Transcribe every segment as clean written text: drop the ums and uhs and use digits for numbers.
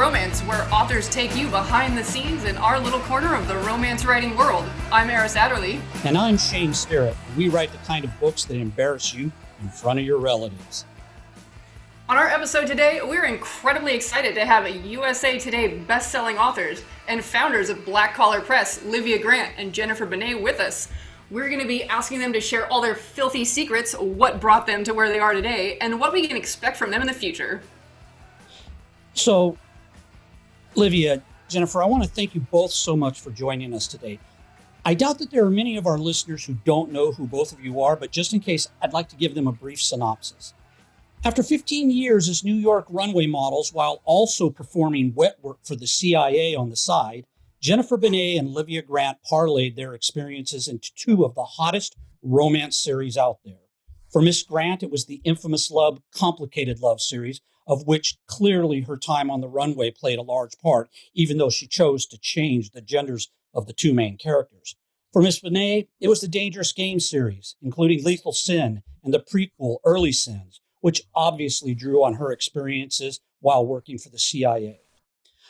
Romance, where authors take you behind the scenes in our little corner of the romance writing world. I'm Eris Adderley. And I'm Shane Sterrett. We write the kind of books that embarrass you in front of your relatives. On our episode today, we're incredibly excited to have USA Today best-selling authors and founders of Black Collar Press, Livia Grant and Jennifer Bene, with us. We're going to be asking them to share all their filthy secrets, what brought them to where they are today, and what we can expect from them in the future. So, Livia, Jennifer, I want to thank you both so much for joining us today. I doubt that there are many of our listeners who don't know who both of you are, but just in case, I'd like to give them a brief synopsis. After 15 years as New York runway models, while also performing wet work for the CIA on the side, Jennifer Bene and Livia Grant parlayed their experiences into two of the hottest romance series out there. For Miss Grant, it was the infamous Complicated Love series, of which clearly her time on the runway played a large part, even though she chose to change the genders of the two main characters. For Miss Bene, it was the Dangerous Game series, including Lethal Sin and the prequel Early Sins, which obviously drew on her experiences while working for the CIA.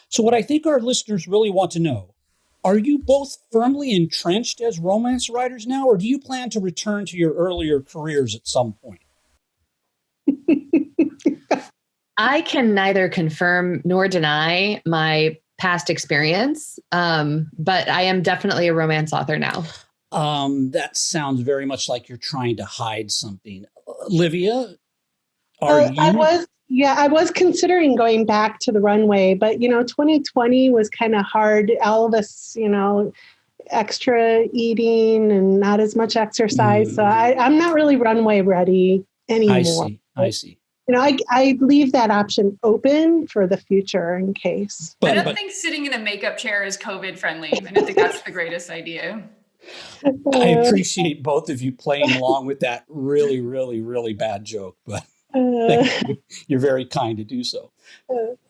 So what I think our listeners really want to know, are you both firmly entrenched as romance writers now, or do you plan to return to your earlier careers at some point? I can neither confirm nor deny my past experience, but I am definitely a romance author now. That sounds very much like you're trying to hide something. Livia, are you? I was considering going back to the runway, but 2020 was kind of hard. All of us, extra eating and not as much exercise. So I'm not really runway ready anymore. I see. I leave that option open for the future in case. I don't think sitting in a makeup chair is COVID friendly. I don't think that's the greatest idea. I appreciate both of you playing along with that really, really, really bad joke, but you're very kind to do so.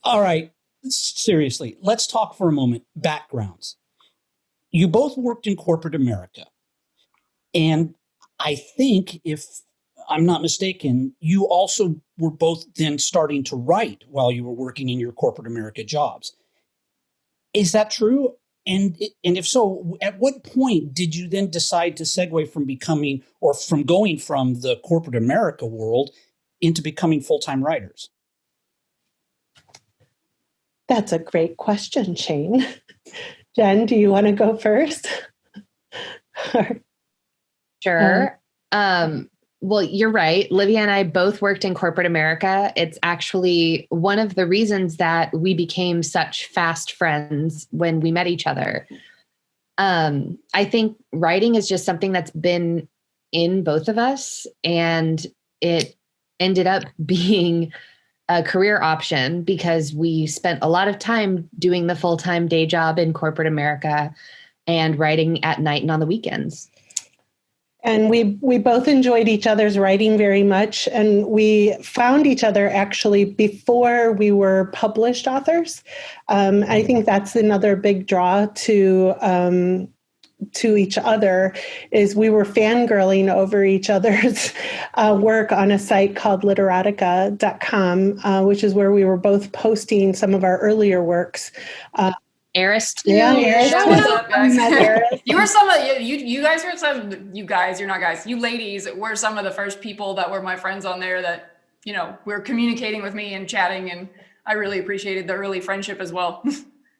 All right. Seriously, let's talk for a moment. Backgrounds. You both worked in corporate America. And I think, if I'm not mistaken, you also were both then starting to write while you were working in your corporate America jobs. Is that true? And if so, at what point did you then decide to segue from going from the corporate America world into becoming full-time writers? That's a great question, Shane. Jen, do you want to go first? Sure. Well, you're right. Livia and I both worked in corporate America. It's actually one of the reasons that we became such fast friends when we met each other. I think writing is just something that's been in both of us, and it ended up being a career option because we spent a lot of time doing the full-time day job in corporate America and writing at night and on the weekends. And we both enjoyed each other's writing very much. And we found each other actually before we were published authors. I think that's another big draw to each other, is we were fangirling over each other's work on a site called literotica.com, which is where we were both posting some of our earlier works. Eris too. Yeah, Eris too. What's up, guys? You were some of you guys were some. You guys, you're not guys. You ladies were some of the first people that were my friends on there that were communicating with me and chatting, and I really appreciated the early friendship as well.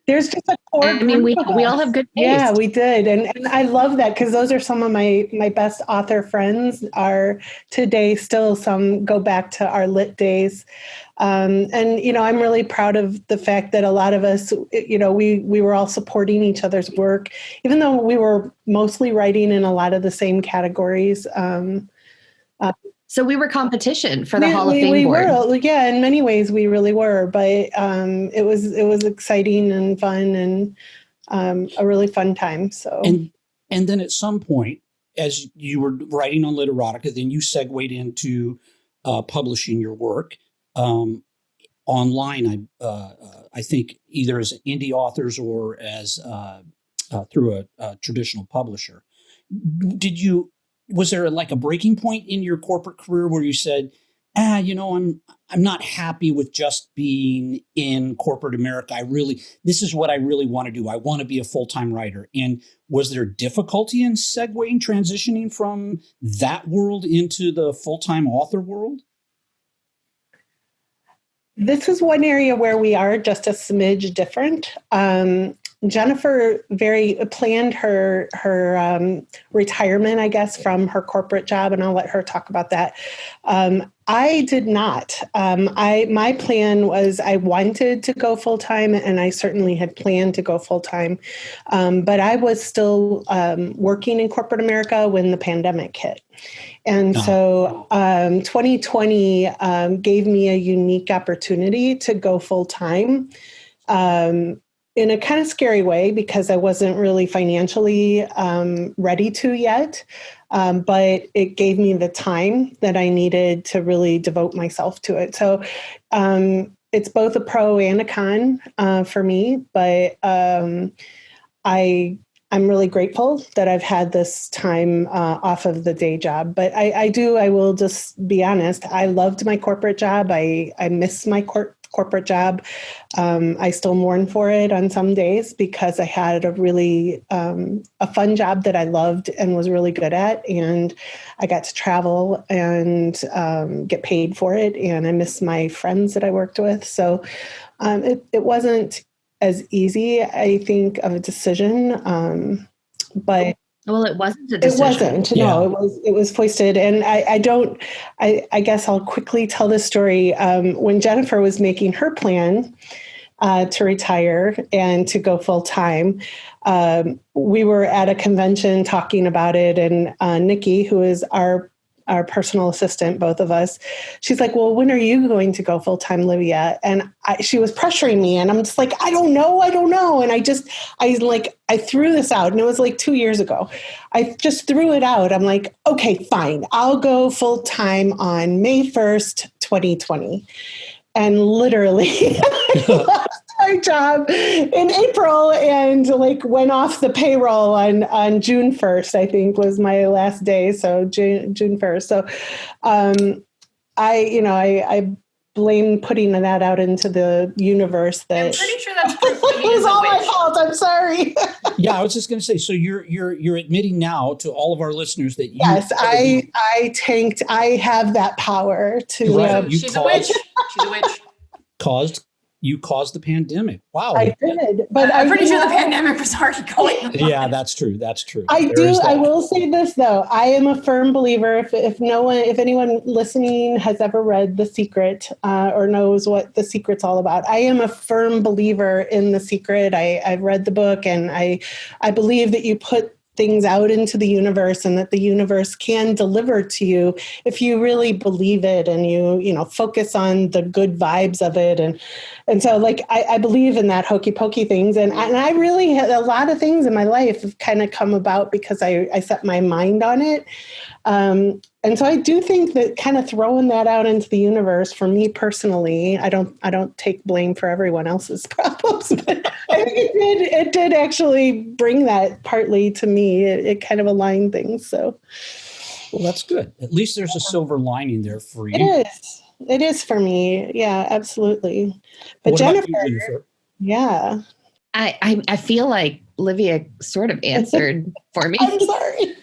There's just a core. I mean, we all have good taste. Yeah, we did, and I love that because those are some of my best author friends are today. Still, some go back to our lit days. And I'm really proud of the fact that a lot of us, we were all supporting each other's work, even though we were mostly writing in a lot of the same categories. So we were competition for the Hall of Fame board. Were, yeah, in many ways we really were, but it was exciting and fun and a really fun time. So and then at some point, as you were writing on Literotica, then you segued into publishing your work. Online, I think either as indie authors or as through a traditional publisher. Was there like a breaking point in your corporate career where you said, I'm not happy with just being in corporate America. This is what I really want to do. I want to be a full-time writer. And was there difficulty in transitioning from that world into the full-time author world? This is one area where we are just a smidge different. Jennifer planned her retirement, I guess, from her corporate job, and I'll let her talk about that. I did not. My plan was I wanted to go full time, and I certainly had planned to go full time, but I was still working in corporate America when the pandemic hit. And so 2020 gave me a unique opportunity to go full time in a kind of scary way because I wasn't really financially ready to yet. But it gave me the time that I needed to really devote myself to it. So it's both a pro and a con for me, but I'm really grateful that I've had this time off of the day job. But I will just be honest, I loved my corporate job. I miss my corporate job. I still mourn for it on some days because I had a really a fun job that I loved and was really good at. And I got to travel and get paid for it. And I miss my friends that I worked with. So it wasn't as easy, I think, of a decision. But well, it wasn't a decision. It wasn't. Yeah. No, it was foisted. And I guess I'll quickly tell this story. When Jennifer was making her plan to retire and to go full time, we were at a convention talking about it. And Nikki, who is our personal assistant, both of us, she's like, well, when are you going to go full time, Livia? And she was pressuring me, and I'm just like, I don't know. And I threw this out, and it was like 2 years ago. I just threw it out. I'm like, okay, fine. I'll go full time on May 1st, 2020. And literally I lost my job in April and went off the payroll on June 1st, I think was my last day. So June 1st. So I blame putting that out into the universe. That I'm pretty sure that's proof it was all my fault. I'm sorry. Yeah, I was just going to say. So you're admitting now to all of our listeners that yes, I tanked. I have that power to. Right. She's a witch. She's a witch. You caused the pandemic. Wow. I did, but I'm pretty sure the pandemic was already going on. Yeah, that's true. I will say this though. I am a firm believer. If anyone listening has ever read The Secret or knows what The Secret's all about, I am a firm believer in The Secret. I've read the book, and I believe that you put things out into the universe and that the universe can deliver to you if you really believe it and you focus on the good vibes of it. And so I believe in that hokey pokey things. And I really had a lot of things in my life have kind of come about because I set my mind on it. And so I do think that kind of throwing that out into the universe, for me personally, I don't take blame for everyone else's problems, but I think it did actually bring that partly to me. It kind of aligned things. So, well, that's good. At least there's a silver lining there for you. It is for me. Yeah, absolutely. But what Jennifer, about you, Jennifer? Yeah. I feel like Livia sort of answered for me. I'm sorry.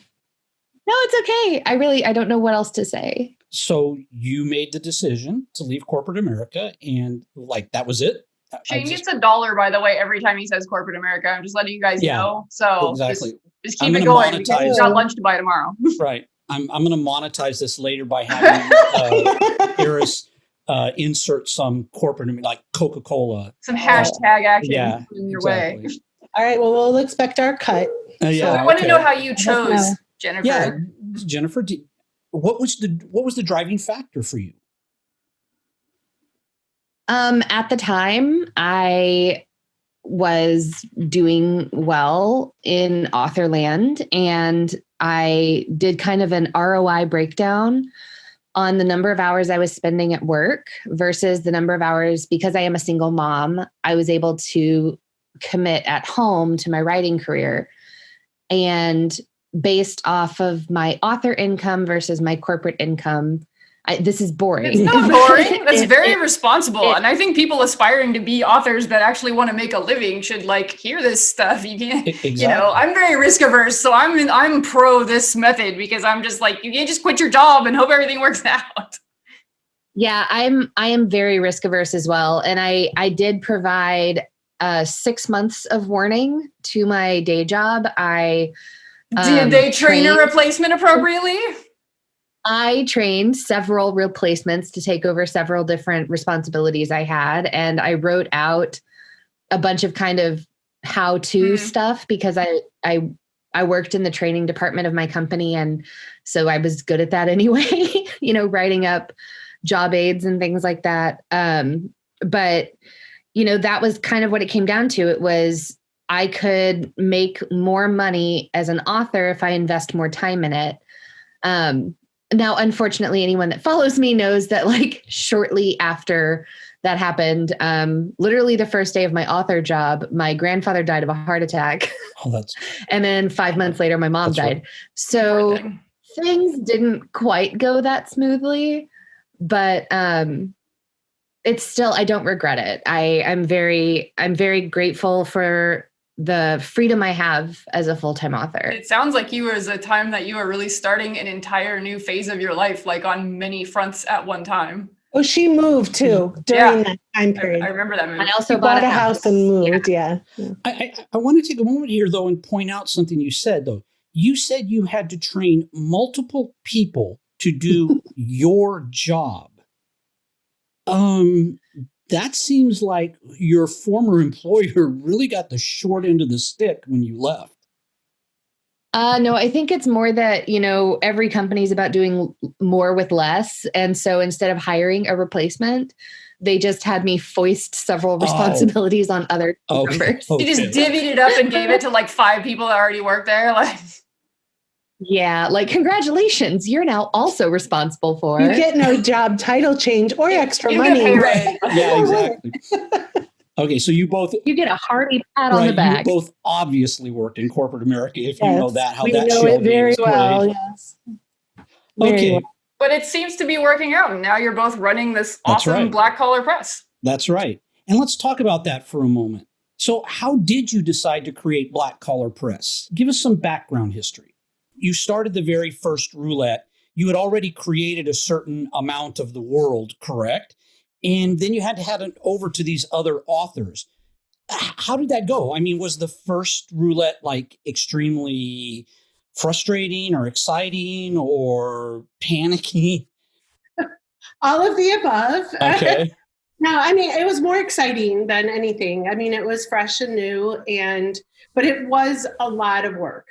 No, it's okay. I don't know what else to say. So you made the decision to leave corporate America, and that was it? Shane gets $1, by the way, every time he says corporate America. I'm just letting you guys know. So exactly. just keep it going because we've got lunch to buy tomorrow. Right. I'm going to monetize this later by having Iris insert some corporate, like Coca-Cola. Some hashtag action in your exactly. way. All right. Well, we'll expect our cut. So we want to know how you chose, Jennifer. Yeah, Jennifer, what was the driving factor for you? At the time, I was doing well in Authorland, and I did kind of an ROI breakdown on the number of hours I was spending at work versus the number of hours, because I am a single mom, I was able to commit at home to my writing career. And based off of my author income versus my corporate income, This is boring. It's not boring. That's very responsible. And I think people aspiring to be authors that actually want to make a living should like hear this stuff. You can't, Exactly. I'm very risk averse. So I'm pro this method because I'm just like, you can't just quit your job and hope everything works out. Yeah, I am very risk averse as well. And I did provide 6 months of warning to my day job. Did they train a replacement appropriately? I trained several replacements to take over several different responsibilities I had. And I wrote out a bunch of kind of how-to stuff because I worked in the training department of my company. And so I was good at that anyway, writing up job aids and things like that. But, that was kind of what it came down to. It was, I could make more money as an author if I invest more time in it. Now, unfortunately, anyone that follows me knows that like shortly after that happened, literally the first day of my author job, my grandfather died of a heart attack. And then 5 months later, my mom died. Right. So things didn't quite go that smoothly, but it's still, I don't regret it. I'm very grateful for the freedom I have as a full-time author. It sounds like you was a time that you were really starting an entire new phase of your life, like on many fronts at one time. Oh, she moved too during that time period. I remember that move. I also bought a house and moved. Yeah. I want to take a moment here though and point out something you said though. You said you had to train multiple people to do your job. That seems like your former employer really got the short end of the stick when you left. No, I think it's more that, every company is about doing more with less. And so instead of hiring a replacement, they just had me foist several responsibilities on other members. You just divvied it up and gave it to like 5 people that already work there. Yeah, like congratulations, you're now also responsible for. You get no job title change or extra money. Yeah, exactly. Okay, so you get a hearty pat on the back. You both obviously worked in corporate America, if you know that, how we that know it very well. Yes. Okay. Well. But it seems to be working out, and now you're both running this awesome black collar press. That's right. And let's talk about that for a moment. So how did you decide to create Black Collar Press? Give us some background history. You started the very first roulette. You had already created a certain amount of the world, correct? And then you had to hand it over to these other authors. How did that go? I mean, was the first roulette like extremely frustrating or exciting or panicky? All of the above. Okay. No, I mean, it was more exciting than anything. I mean, it was fresh and new, but it was a lot of work.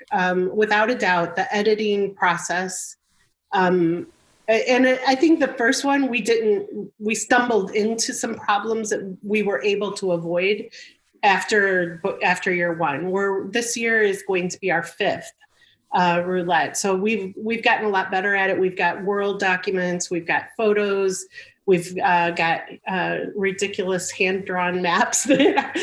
Without a doubt, the editing process. And I think the first one, we stumbled into some problems that we were able to avoid after year one. This year is going to be our 5th roulette. So we've gotten a lot better at it. We've got world documents, we've got photos, we've got ridiculous hand-drawn maps that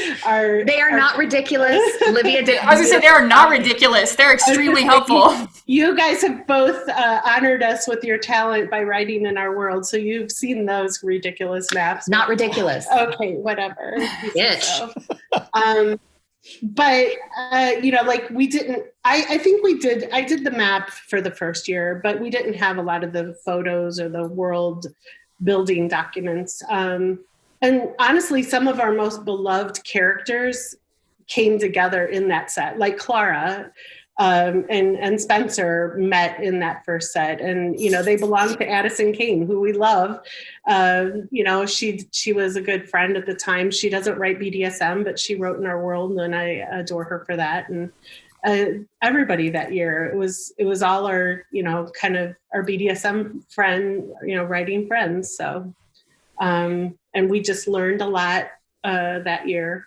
They are not ridiculous. Livia did. I was gonna say they are not ridiculous. They're extremely helpful. You guys have both honored us with your talent by writing in our world. So you've seen those ridiculous maps. Not ridiculous. Okay, whatever. Bitch. But we didn't. I think we did. I did the map for the first year, but we didn't have a lot of the photos or the world building documents. And honestly, some of our most beloved characters came together in that set, like Clara and Spencer met in that first set. And, they belong to Addison Kane, who we love. She was a good friend at the time. She doesn't write BDSM, but she wrote in our world, and I adore her for that. And everybody that year, it was all our, kind of our BDSM friend, writing friends. So, and we just learned a lot that year.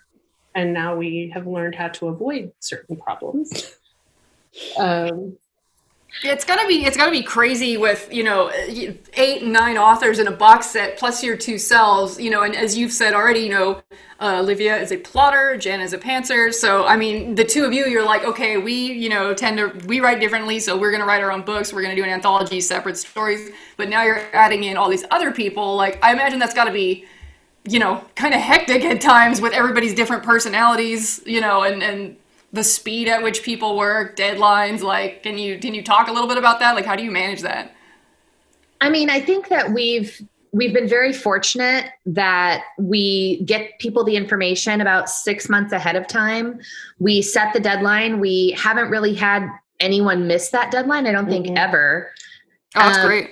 And now we have learned how to avoid certain problems. It's gotta be crazy with, 8, 9 authors in a box set plus your two selves, and as you've said already, Livia is a plotter, Jen is a pantser. So I mean, the two of you, you're like, okay, we write differently, so we're gonna write our own books, we're gonna do an anthology, separate stories. But now you're adding in all these other people. Like, I imagine that's gotta be, kind of hectic at times with everybody's different personalities, and the speed at which people work, deadlines. Like, can you talk a little bit about that? Like, how do you manage that? I mean, I think that we've been very fortunate that we get people the information about 6 months ahead of time. We set the deadline. We haven't really had anyone miss that deadline, I don't think, ever. Oh, that's great.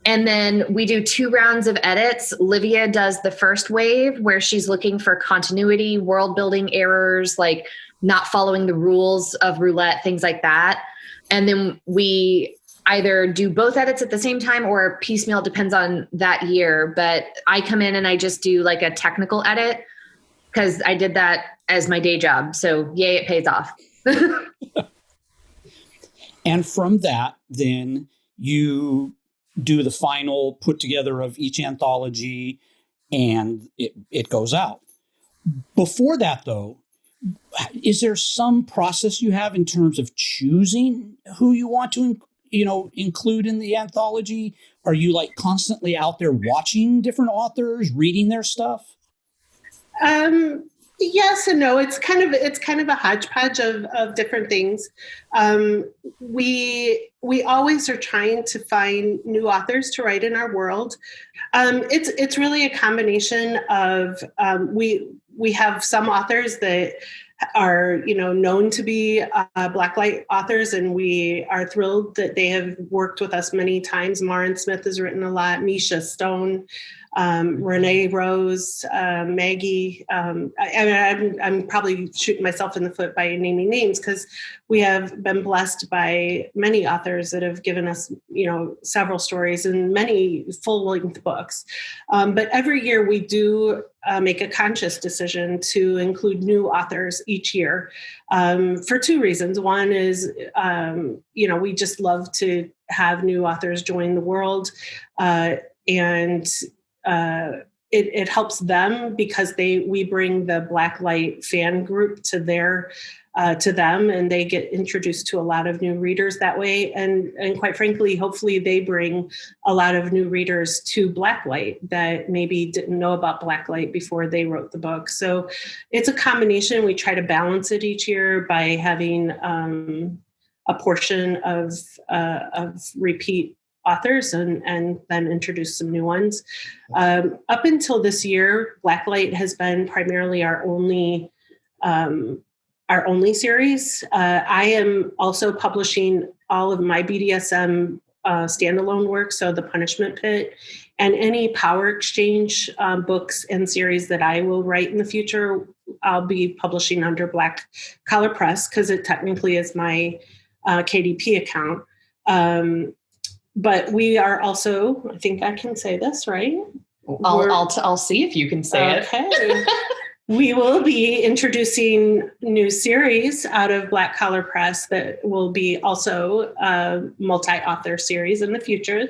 And then we do 2 rounds of edits. Livia does the first wave where she's looking for continuity, world building errors, like not following the rules of roulette, things like that. And then we either do both edits at the same time or piecemeal, depends on that year. But I come in and I just do like a technical edit because I did that as my day job. So yay, it pays off. And from that, then you do the final put together of each anthology and it goes out. Before that, though, is there some process you have in terms of choosing who you want to, include in the anthology? Are you like constantly out there watching different authors, reading their stuff? Yes and no. It's kind of a hodgepodge of different things. We always are trying to find new authors to write in our world. It's really a combination of we have some authors that are known to be Blacklight authors, and we are thrilled that they have worked with us many times. Marin Smith has written a lot, Misha Stone, Renee Rose, Maggie. I'm probably shooting myself in the foot by naming names because we have been blessed by many authors that have given us, several stories and many full-length books. But every year we do make a conscious decision to include new authors each year for 2 reasons. One is, we just love to have new authors join the world, and it helps them because we bring the Blacklight fan group to them, and they get introduced to a lot of new readers that way. And quite frankly, hopefully they bring a lot of new readers to Blacklight that maybe didn't know about Blacklight before they wrote the book. So it's a combination. We try to balance it each year by having a portion of repeat authors and then introduce some new ones. Up until this year, Blacklight has been primarily our only series. I am also publishing all of my BDSM standalone work, so The Punishment Pit, and any power exchange books and series that I will write in the future, I'll be publishing under Black Collar Press because it technically is my KDP account. But we are also, I think I can say this, right? I'll see if you can say it. Okay. We will be introducing new series out of Black Collar Press that will be also a multi-author series in the future,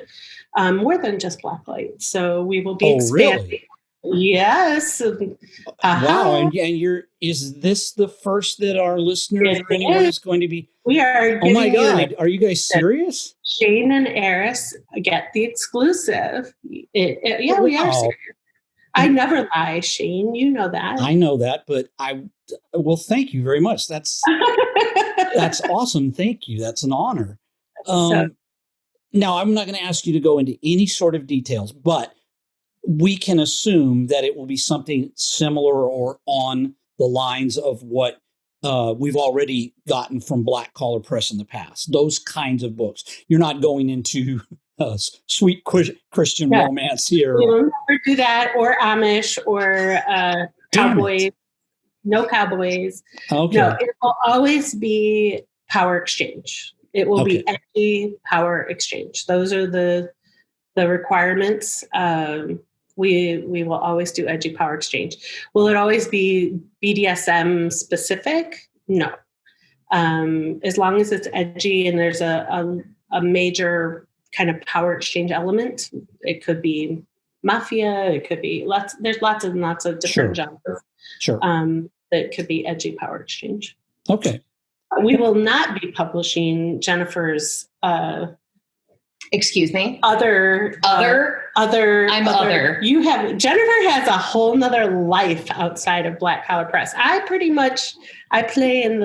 more than just Blacklight. So we will be expanding. Really? Yes. Wow. And is this the first that our listeners or anyone is going to be? We are. Oh my God. Are you guys serious? Shane and Eris get the exclusive. Yeah, we are serious. I never lie, Shane. You know that. I know that, but thank you very much. That's awesome. Thank you. That's an honor. Now, I'm not going to ask you to go into any sort of details, but we can assume that it will be something similar or on the lines of what we've already gotten from Black Collar Press in the past. Those kinds of books. You're not going into sweet Christian romance here. We will never do that, or Amish, or cowboys. No cowboys. Okay. No, it will always be power exchange. It will be edgy power exchange. Those are the requirements. We will always do edgy power exchange. Will it always be BDSM specific? No. As long as it's edgy and there's a a major kind of power exchange element. It could be mafia. It could be there's lots and lots of different genres. Sure. That could be edgy power exchange. Okay. We will not be publishing Jennifer's. Excuse me. Other. I'm other. Jennifer has a whole nother life outside of Black Collar Press. I play in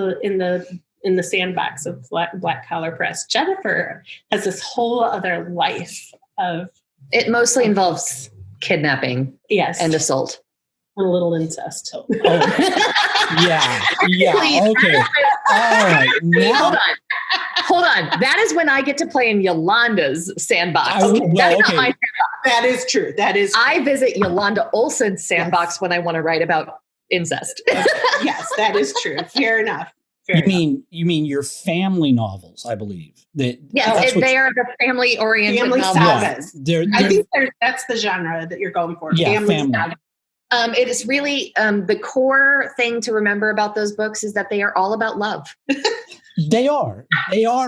the sandbox of Black Collar Press. Jennifer has this whole other life of. It mostly involves kidnapping, yes, and assault, and a little incest. Oh. Yeah. Okay. All right. Now, Hold on. That is when I get to play in Yolanda's sandbox. That's not my sandbox. That is true. I visit Yolanda Olson's sandbox when I want to write about incest. Yes, that is true. Fair enough. You mean your family novels, I believe. They are the family-oriented novels. Yeah, I think that's the genre that you're going for. Yeah, family. It is really the core thing to remember about those books is that they are all about love. They are,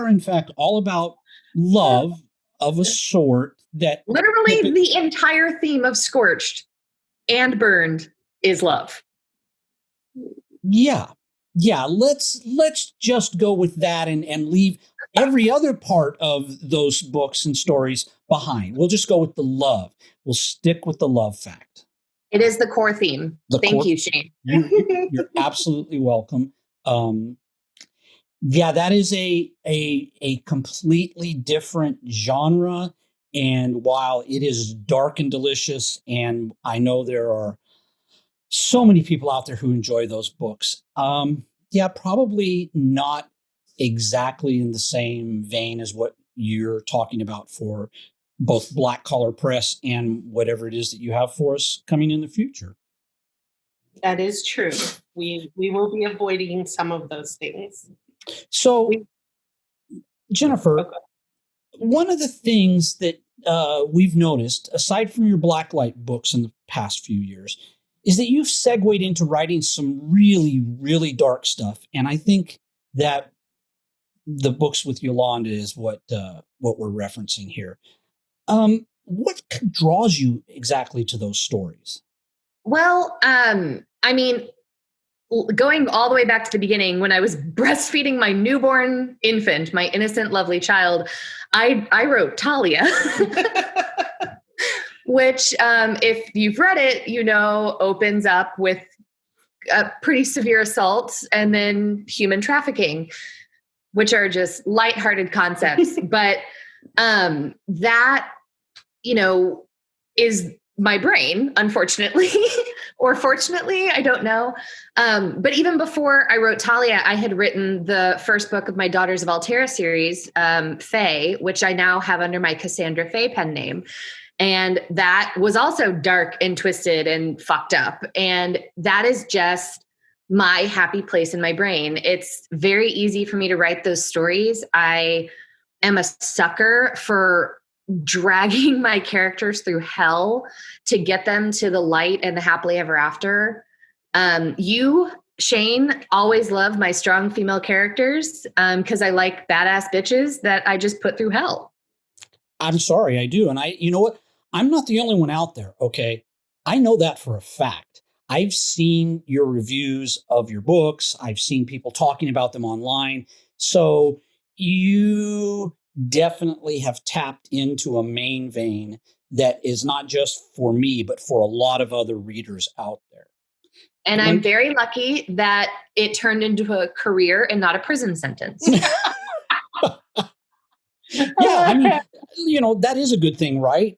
in fact, all about love of a sort that literally the entire theme of Scorched and Burned is love. Yeah. Let's just go with that and leave every other part of those books and stories behind. We'll just go with the love. We'll stick with the love fact. It is the core theme. Thank you, Shane. You're absolutely welcome. That is a completely different genre. And while it is dark and delicious, and I know there are so many people out there who enjoy those books, probably not exactly in the same vein as what you're talking about for both Black Collar Press and whatever it is that you have for us coming in the future. That is true. We will be avoiding some of those things. So, Jennifer, one of the things that we've noticed, aside from your Blacklight books in the past few years, is that you've segued into writing some really, really dark stuff. And I think that the books with Yolanda is what we're referencing here. What draws you exactly to those stories? Well, going all the way back to the beginning, when I was breastfeeding my newborn infant, my innocent, lovely child, I wrote Talia, which, if you've read it, opens up with pretty severe assaults and then human trafficking, which are just lighthearted concepts. But that, is my brain, unfortunately, or fortunately, I don't know. But even before I wrote Talia, I had written the first book of my Daughters of Altera series, Faye, which I now have under my Cassandra Faye pen name. And that was also dark and twisted and fucked up. And that is just my happy place in my brain. It's very easy for me to write those stories. I am a sucker for dragging my characters through hell to get them to the light and the happily ever after. You, Shane, always love my strong female characters because I like badass bitches that I just put through hell. I'm sorry, I do. And you know what? I'm not the only one out there, okay? I know that for a fact. I've seen your reviews of your books. I've seen people talking about them online. So you definitely have tapped into a main vein that is not just for me, but for a lot of other readers out there. And I'm very lucky that it turned into a career and not a prison sentence. Yeah, that is a good thing, right?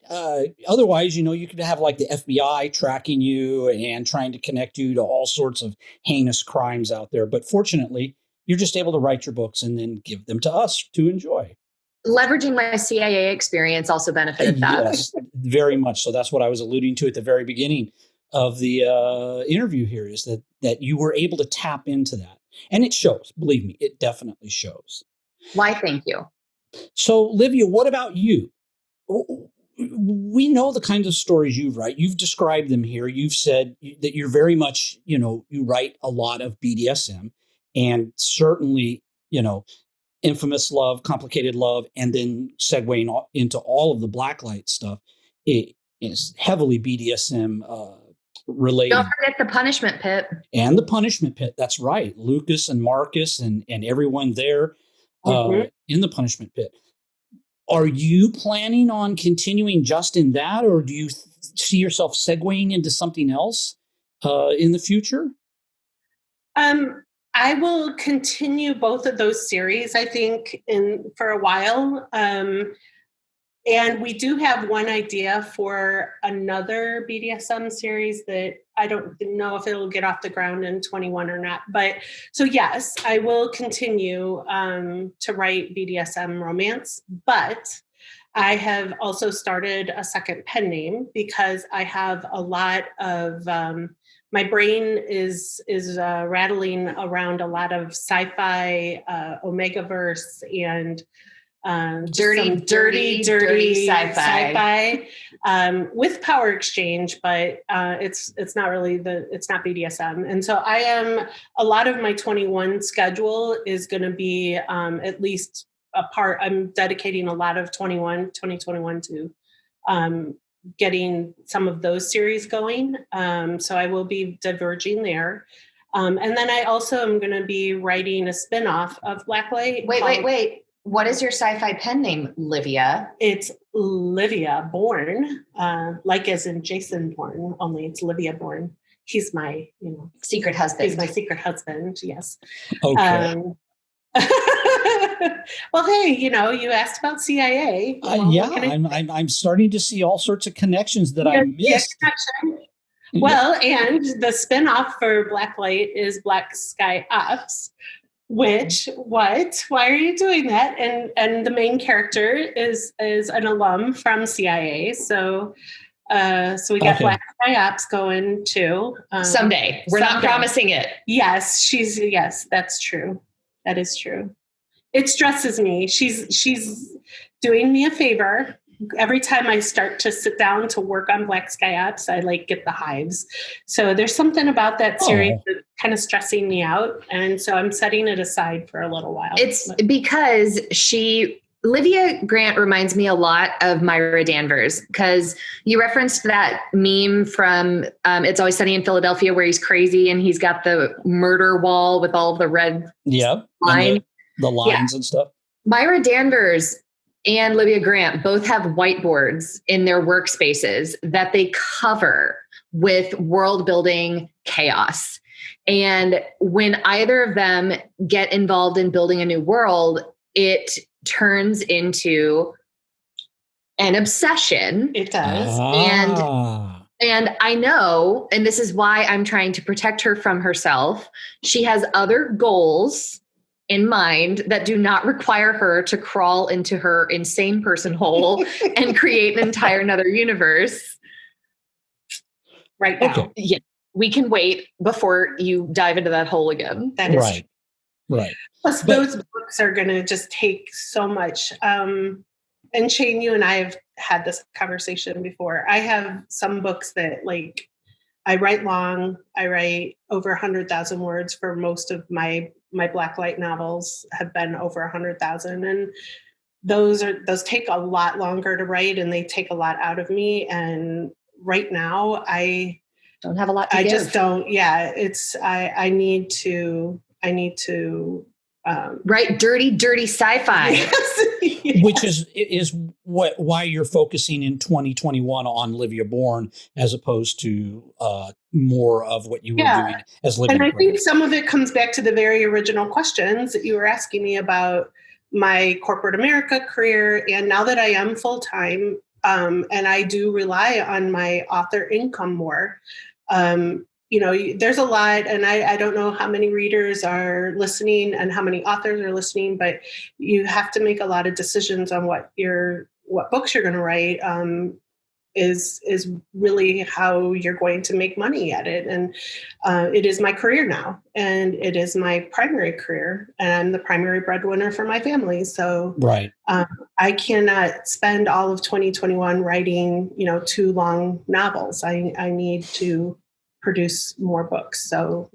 Otherwise, you could have like the FBI tracking you and trying to connect you to all sorts of heinous crimes out there. But fortunately, you're just able to write your books and then give them to us to enjoy. Leveraging my CIA experience also benefited that. Yes, very much. So that's what I was alluding to at the very beginning of the interview here, is that you were able to tap into that. And it shows. Believe me, it definitely shows. Why, thank you. So, Livia, what about you? We know the kinds of stories you write. You've described them here. You've said that you're very much, you write a lot of BDSM. And certainly, Infamous Love, Complicated Love, and then segueing into all of the Blacklight stuff, it is heavily BDSM related. Don't forget the Punishment Pit. And the Punishment Pit. That's right. Lucas and Marcus and everyone there in the Punishment Pit. Are you planning on continuing just in that, or do you see yourself segueing into something else in the future? I will continue both of those series, I think, for a while. And we do have one idea for another BDSM series that I don't know if it'll get off the ground in 21 or not. But so yes, I will continue to write BDSM romance, but I have also started a second pen name because I have a lot of my brain is rattling around a lot of sci-fi, Omegaverse, and dirty sci-fi with power exchange, but it's not really it's not BDSM. And so a lot of my 21 schedule is going to be at least a part. I'm dedicating a lot of 2021 to getting some of those series going. So I will be diverging there. And then I also am going to be writing a spinoff of Blacklight. Wait. What is your sci-fi pen name, Livia? It's Livia Bourne, like as in Jason Bourne, only it's Livia Bourne. He's my, secret husband. He's my secret husband, yes. Okay. Well, hey, you asked about CIA. I'm starting to see all sorts of connections that I missed. Well, and the spinoff for Blacklight is Black Sky Ops. Which, why are you doing that? And the main character is an alum from CIA. So we got Black Sky Ops going too. Someday. We're not promising it. Yes, that's true. That is true. It stresses me. She's doing me a favor. Every time I start to sit down to work on Black Sky Ops, I get the hives. So there's something about that series that's kind of stressing me out. And so I'm setting it aside for a little while. It's because Livia Grant reminds me a lot of Myra Danvers, because you referenced that meme from It's Always Sunny in Philadelphia where he's crazy and he's got the murder wall with all of the red lines. The lines and stuff. Myra Danvers and Livia Grant both have whiteboards in their workspaces that they cover with world building chaos. And when either of them get involved in building a new world, it turns into an obsession. It does. And I know, and this is why I'm trying to protect her from herself, she has other goals in mind that do not require her to crawl into her insane person hole and create an entire another universe right now. Okay. Yeah, we can wait before you dive into that hole again. That is right. Plus, those books are going to just take so much. And Shane, you and I have had this conversation before. I have some books that I write long. I write over 100,000 words for most of my Blacklight novels have been over 100,000. And those take a lot longer to write and they take a lot out of me. And right now I don't have a lot to give. I just don't. Yeah. I need to write dirty sci-fi. Yes. Which is why you're focusing in 2021 on Livia Bourne as opposed to more of what you were doing as Livia. And I think some of it comes back to the very original questions that you were asking me about my corporate America career. And now that I am full-time, and I do rely on my author income more, there's a lot, and I don't know how many readers are listening and how many authors are listening, but you have to make a lot of decisions on what books you're going to write. Is really how you're going to make money at it. And it is my career now, and it is my primary career, and I'm the primary breadwinner for my family. So I cannot spend all of 2021 writing, 2 long novels. I need to produce more books. So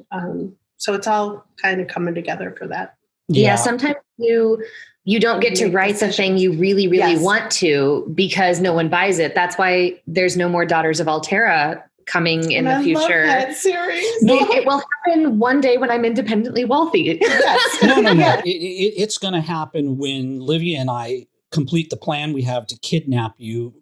it's all kind of coming together for that. Yeah, sometimes you don't get to write the thing you really, really want to because no one buys it. That's why there's no more Daughters of Altera coming in the future. I love that series. It will happen one day when I'm independently wealthy. Yes. No. It's going to happen when Livia and I complete the plan we have to kidnap you,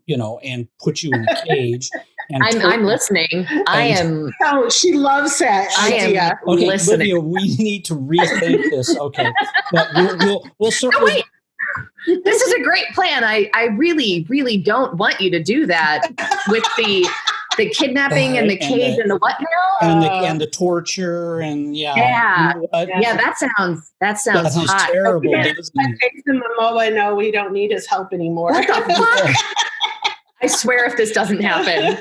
and put you in a cage. And I'm listening. I am. Oh, she loves that idea. Okay, listening. Livia, we need to rethink this. Okay, but we'll circle. No, wait. This is a great plan. I really, really don't want you to do that with the kidnapping and the cage and the what now? And the torture and yeah. That sounds hot. terrible. Jason Momoa, no, we don't need his help anymore. What the fuck? I swear if this doesn't happen.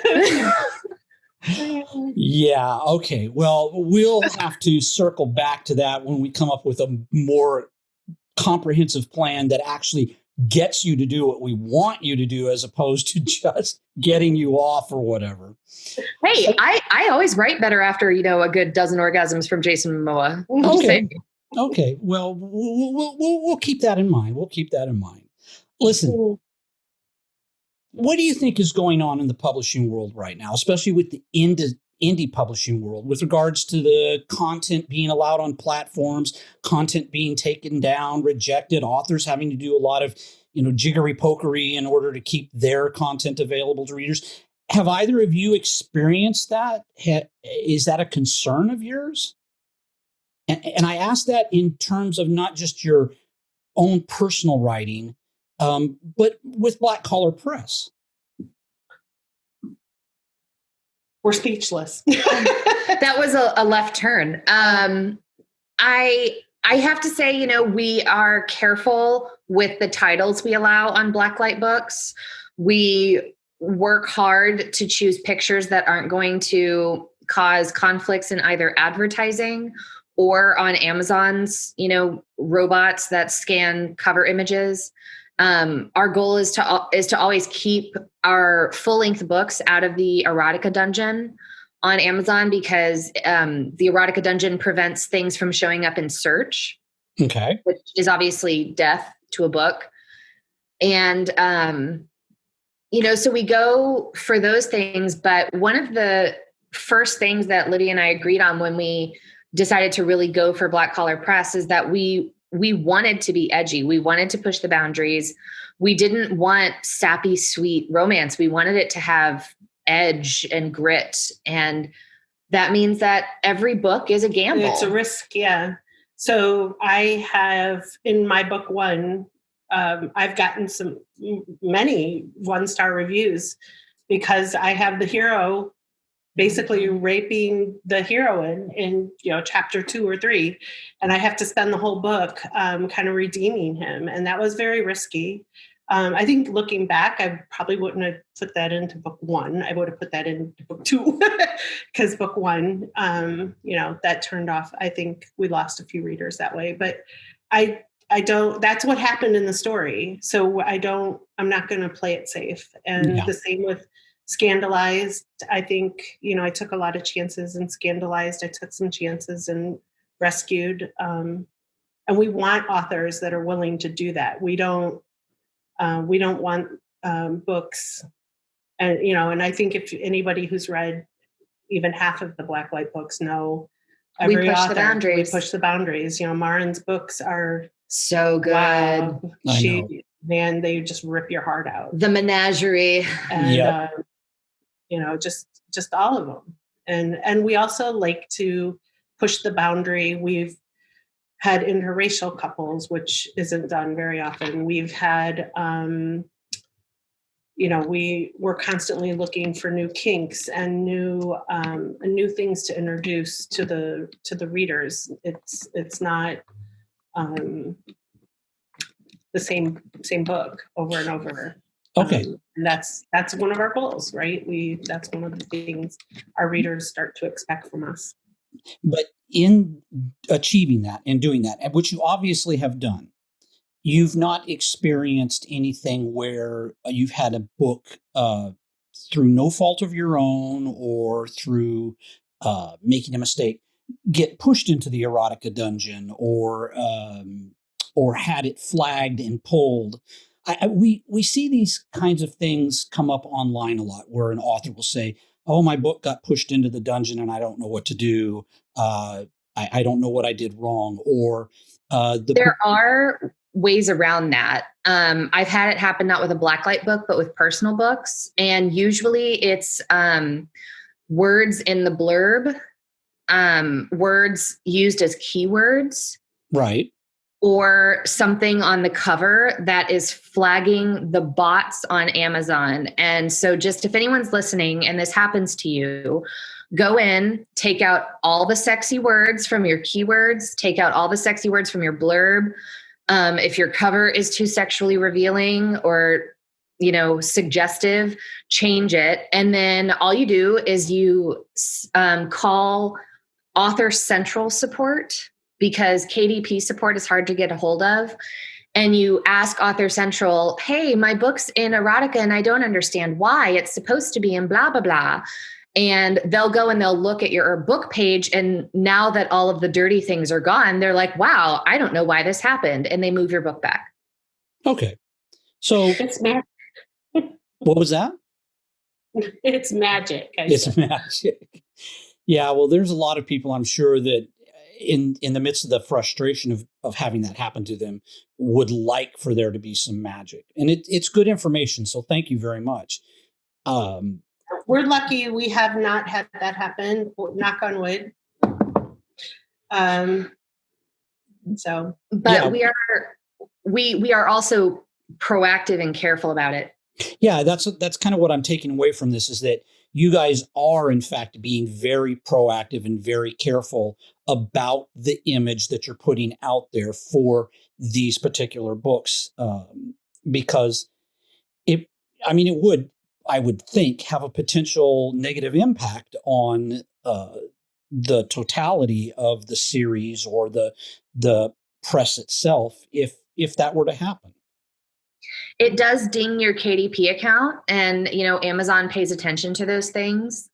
Yeah. Okay. Well, we'll have to circle back to that when we come up with a more comprehensive plan that actually gets you to do what we want you to do, as opposed to just getting you off or whatever. Hey, I always write better after, a good dozen orgasms from Jason Momoa. Okay. Well, we'll keep that in mind. Listen, what do you think is going on in the publishing world right now, especially with the indie publishing world, with regards to the content being allowed on platforms, content being taken down, rejected, authors having to do a lot of, jiggery pokery in order to keep their content available to readers? Have either of you experienced that? Is that a concern of yours? And I ask that in terms of not just your own personal writing, but with Black Collar Press. We're speechless. That was a left turn. I have to say, we are careful with the titles we allow on Blacklight Books. We work hard to choose pictures that aren't going to cause conflicts in either advertising or on Amazon's, robots that scan cover images. Our goal is to always keep our full-length books out of the erotica dungeon on Amazon, because the erotica dungeon prevents things from showing up in search. Okay. Which is obviously death to a book. And, so we go for those things. But one of the first things that Lydia and I agreed on when we decided to really go for Black Collar Press is that we wanted to be edgy. We wanted to push the boundaries. We didn't want sappy, sweet romance. We wanted it to have edge and grit. And that means that every book is a gamble. It's a risk, yeah. So I have, in my book one, I've gotten many 1-star reviews because I have the hero basically raping the heroine in chapter 2 or 3, and I have to spend the whole book kind of redeeming him, and that was very risky. I think looking back, I probably wouldn't have put that into book 1. I would have put that into book 2 because book 1, that turned off. I think we lost a few readers that way, but I don't. That's what happened in the story, so I'm not going to play it safe. And the same with Scandalized. I think, I took a lot of chances in Scandalized. I took some chances in Rescued. And we want authors that are willing to do that. We don't want books. And I think if anybody who's read even half of the Blacklight books know, we push the boundaries. Marin's books are so good. Wow. They just rip your heart out. The menagerie. And, just all of them. And we also like to push the boundary. We've had interracial couples, which isn't done very often. We've had, we're constantly looking for new kinks and new things to introduce to the readers. It's not the same book over and over. Okay. And that's one of our goals, right? That's one of the things our readers start to expect from us. But in achieving that and doing that, which you obviously have done, you've not experienced anything where you've had a book through no fault of your own or through making a mistake, get pushed into the erotica dungeon or had it flagged and pulled. We see these kinds of things come up online a lot, where an author will say, "Oh, my book got pushed into the dungeon, and I don't know what to do. I don't know what I did wrong." Or there are ways around that. I've had it happen not with a blacklight book, but with personal books, and usually it's words in the blurb, words used as keywords, right. or something on the cover that is flagging the bots on Amazon. And so just if anyone's listening and this happens to you, go in, take out all the sexy words from your keywords, take out all the sexy words from your blurb. If your cover is too sexually revealing or, suggestive, change it. And then all you do is you call Author Central support, because KDP support is hard to get a hold of. And you ask Author Central, "Hey, my book's in erotica and I don't understand why. It's supposed to be in blah, blah, blah." And they'll go and they'll look at your book page. And now that all of the dirty things are gone, they're like, "Wow, I don't know why this happened." And they move your book back. Okay. So it's magic. What was that? It's magic. It's magic. Yeah. Well, there's a lot of people, I'm sure, that in the midst of the frustration of having that happen to them would like for there to be some magic. And it's good information. So thank you very much. We're lucky we have not had that happen. Knock on wood. But yeah, we are also proactive and careful about it. Yeah, that's kind of what I'm taking away from this, is that you guys are, in fact, being very proactive and very careful about the image that you're putting out there for these particular books, because it would, I would think, have a potential negative impact on the totality of the series or the press itself if that were to happen. It does ding your KDP account, and Amazon pays attention to those things.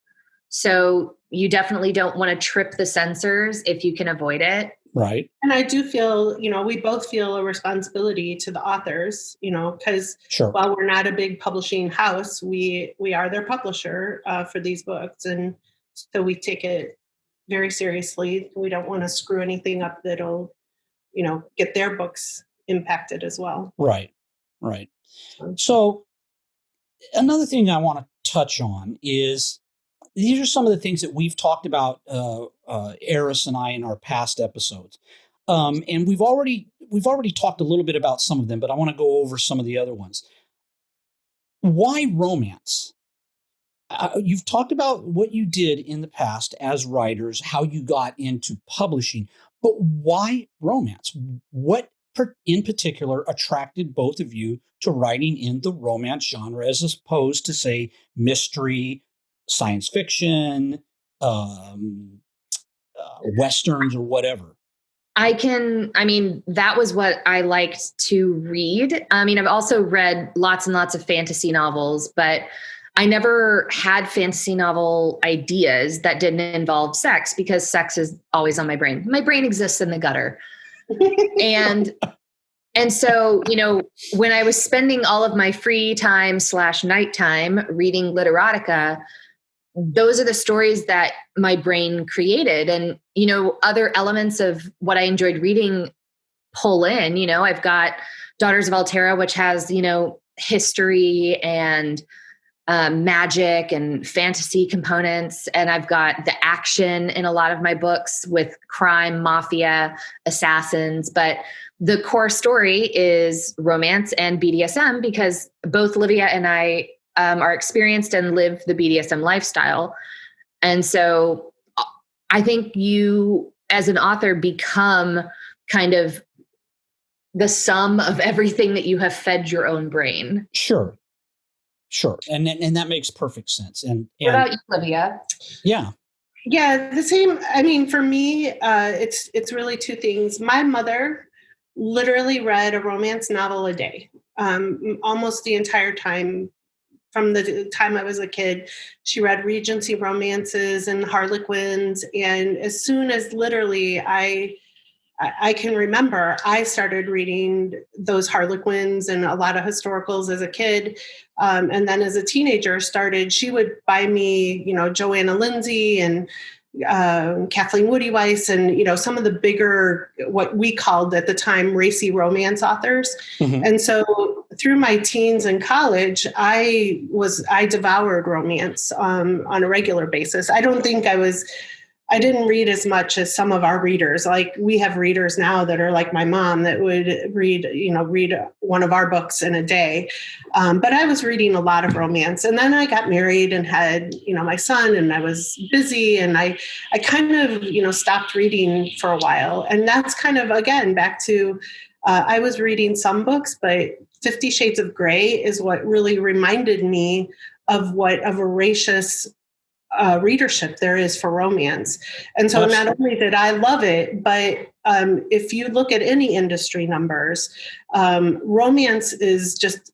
So you definitely don't want to trip the censors if you can avoid it. Right. And I do feel, we both feel a responsibility to the authors, because sure, while we're not a big publishing house, we are their publisher for these books. And so we take it very seriously. We don't want to screw anything up that'll, get their books impacted as well. Right. Right. So another thing I want to touch on is, these are some of the things that we've talked about, Eris and I, in our past episodes. And we've already talked a little bit about some of them, but I want to go over some of the other ones. Why romance? You've talked about what you did in the past as writers, how you got into publishing, but why romance? What in particular attracted both of you to writing in the romance genre, as opposed to, say, mystery, science fiction, westerns, or whatever? That was what I liked to read. I've also read lots and lots of fantasy novels, but I never had fantasy novel ideas that didn't involve sex, because sex is always on my brain. My brain exists in the gutter. And so, when I was spending all of my free time / nighttime reading literotica, those are the stories that my brain created. And, other elements of what I enjoyed reading pull in. I've got Daughters of Altera, which has, history and magic and fantasy components. And I've got the action in a lot of my books with crime, mafia, assassins. But the core story is romance and BDSM, because both Livia and I are experienced and live the BDSM lifestyle. And so I think you, as an author, become kind of the sum of everything that you have fed your own brain. Sure. And that makes perfect sense. And what about you, Livia? Yeah. Yeah, the same. For me, it's really two things. My mother literally read a romance novel a day, almost the entire time from the time I was a kid. She read Regency romances and Harlequins. And as soon as literally I can remember, I started reading those Harlequins and a lot of historicals as a kid. And then as a teenager she would buy me, Joanna Lindsay and Kathleen Woody Weiss and, some of the bigger, what we called at the time, racy romance authors. Mm-hmm. And so through my teens and college, I devoured romance on a regular basis. I didn't read as much as some of our readers. Like we have readers now that are like my mom that would read one of our books in a day. But I was reading a lot of romance. And then I got married and had, my son, and I was busy, and I kind of, stopped reading for a while. And that's kind of, again, back to, I was reading some books, but 50 Shades of Grey is what really reminded me of what a voracious readership there is for romance. And so Absolutely. Not only did I love it, but if you look at any industry numbers, romance is just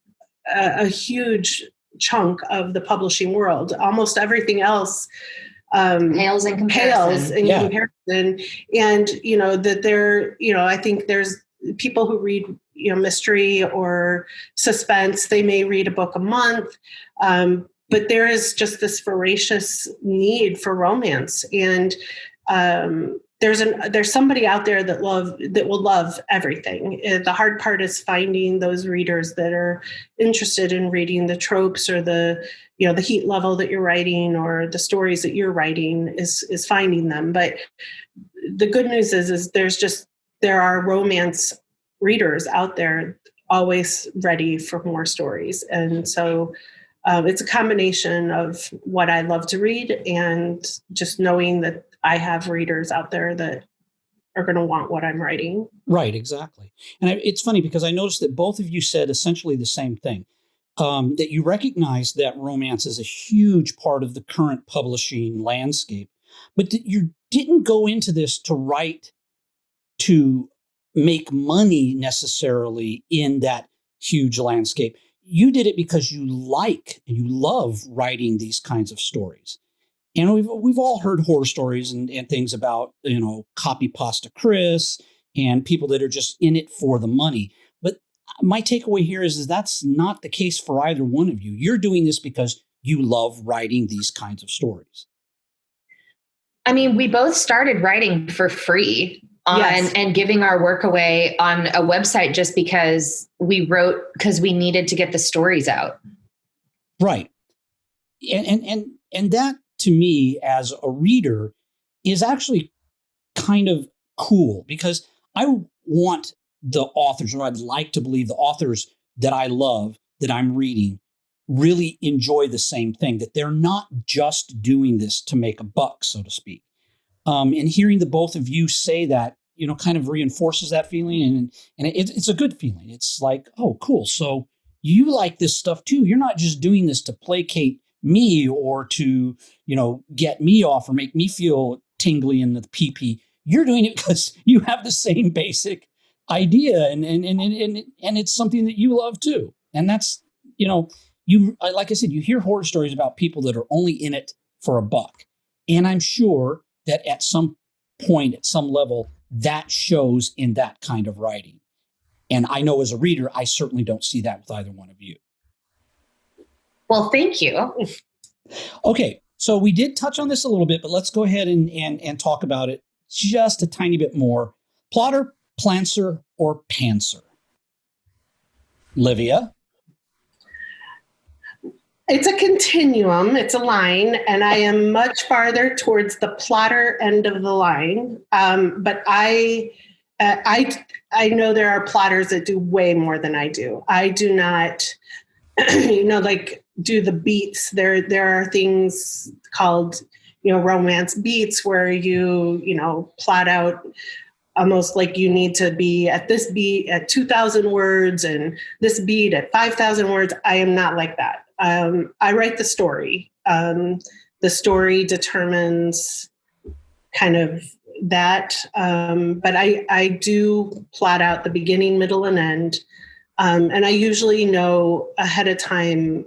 a huge chunk of the publishing world. Almost everything else pales in comparison. And, that there, I think there's people who read, mystery or suspense. They may read a book a month. But there is just this voracious need for romance, and there's somebody out there that will love everything. The hard part is finding those readers that are interested in reading the tropes or the heat level that you're writing or the stories that you're writing is finding them. But the good news is there are romance readers out there always ready for more stories, and so. It's a combination of what I love to read and just knowing that I have readers out there that are going to want what I'm writing. Right, exactly. And it's funny because I noticed that both of you said essentially the same thing, that you recognize that romance is a huge part of the current publishing landscape, but that you didn't go into this to write to make money necessarily in that huge landscape. You did it because you like and you love writing these kinds of stories. And we've all heard horror stories and things about, copy pasta Chris and people that are just in it for the money. But my takeaway here is that's not the case for either one of you. You're doing this because you love writing these kinds of stories. I mean, we both started writing for free. And giving our work away on a website just because we wrote because we needed to get the stories out. Right. And that to me as a reader is actually kind of cool because I want the authors, or I'd like to believe the authors that I love, that I'm reading, really enjoy the same thing, that they're not just doing this to make a buck, so to speak. And hearing the both of you say that, kind of reinforces that feeling. And it's a good feeling. It's like, oh, cool. So you like this stuff too. You're not just doing this to placate me or to, get me off or make me feel tingly in the pee-pee. You're doing it because you have the same basic idea and it's something that you love too. And that's, like I said, you hear horror stories about people that are only in it for a buck. And I'm sure that at some point, at some level, that shows in that kind of writing. And I know as a reader, I certainly don't see that with either one of you. Well, thank you. Okay, so we did touch on this a little bit, but let's go ahead and talk about it just a tiny bit more. Plotter, Plancer, or Pantser? Livia? It's a continuum. It's a line, and I am much farther towards the plotter end of the line. But I know there are plotters that do way more than I do. I do not, do the beats. There are things called, romance beats where you plot out almost like you need to be at this beat at 2,000 words and this beat at 5,000 words. I am not like that. I write the story. The story determines kind of that. But I do plot out the beginning, middle, and end. And I usually know ahead of time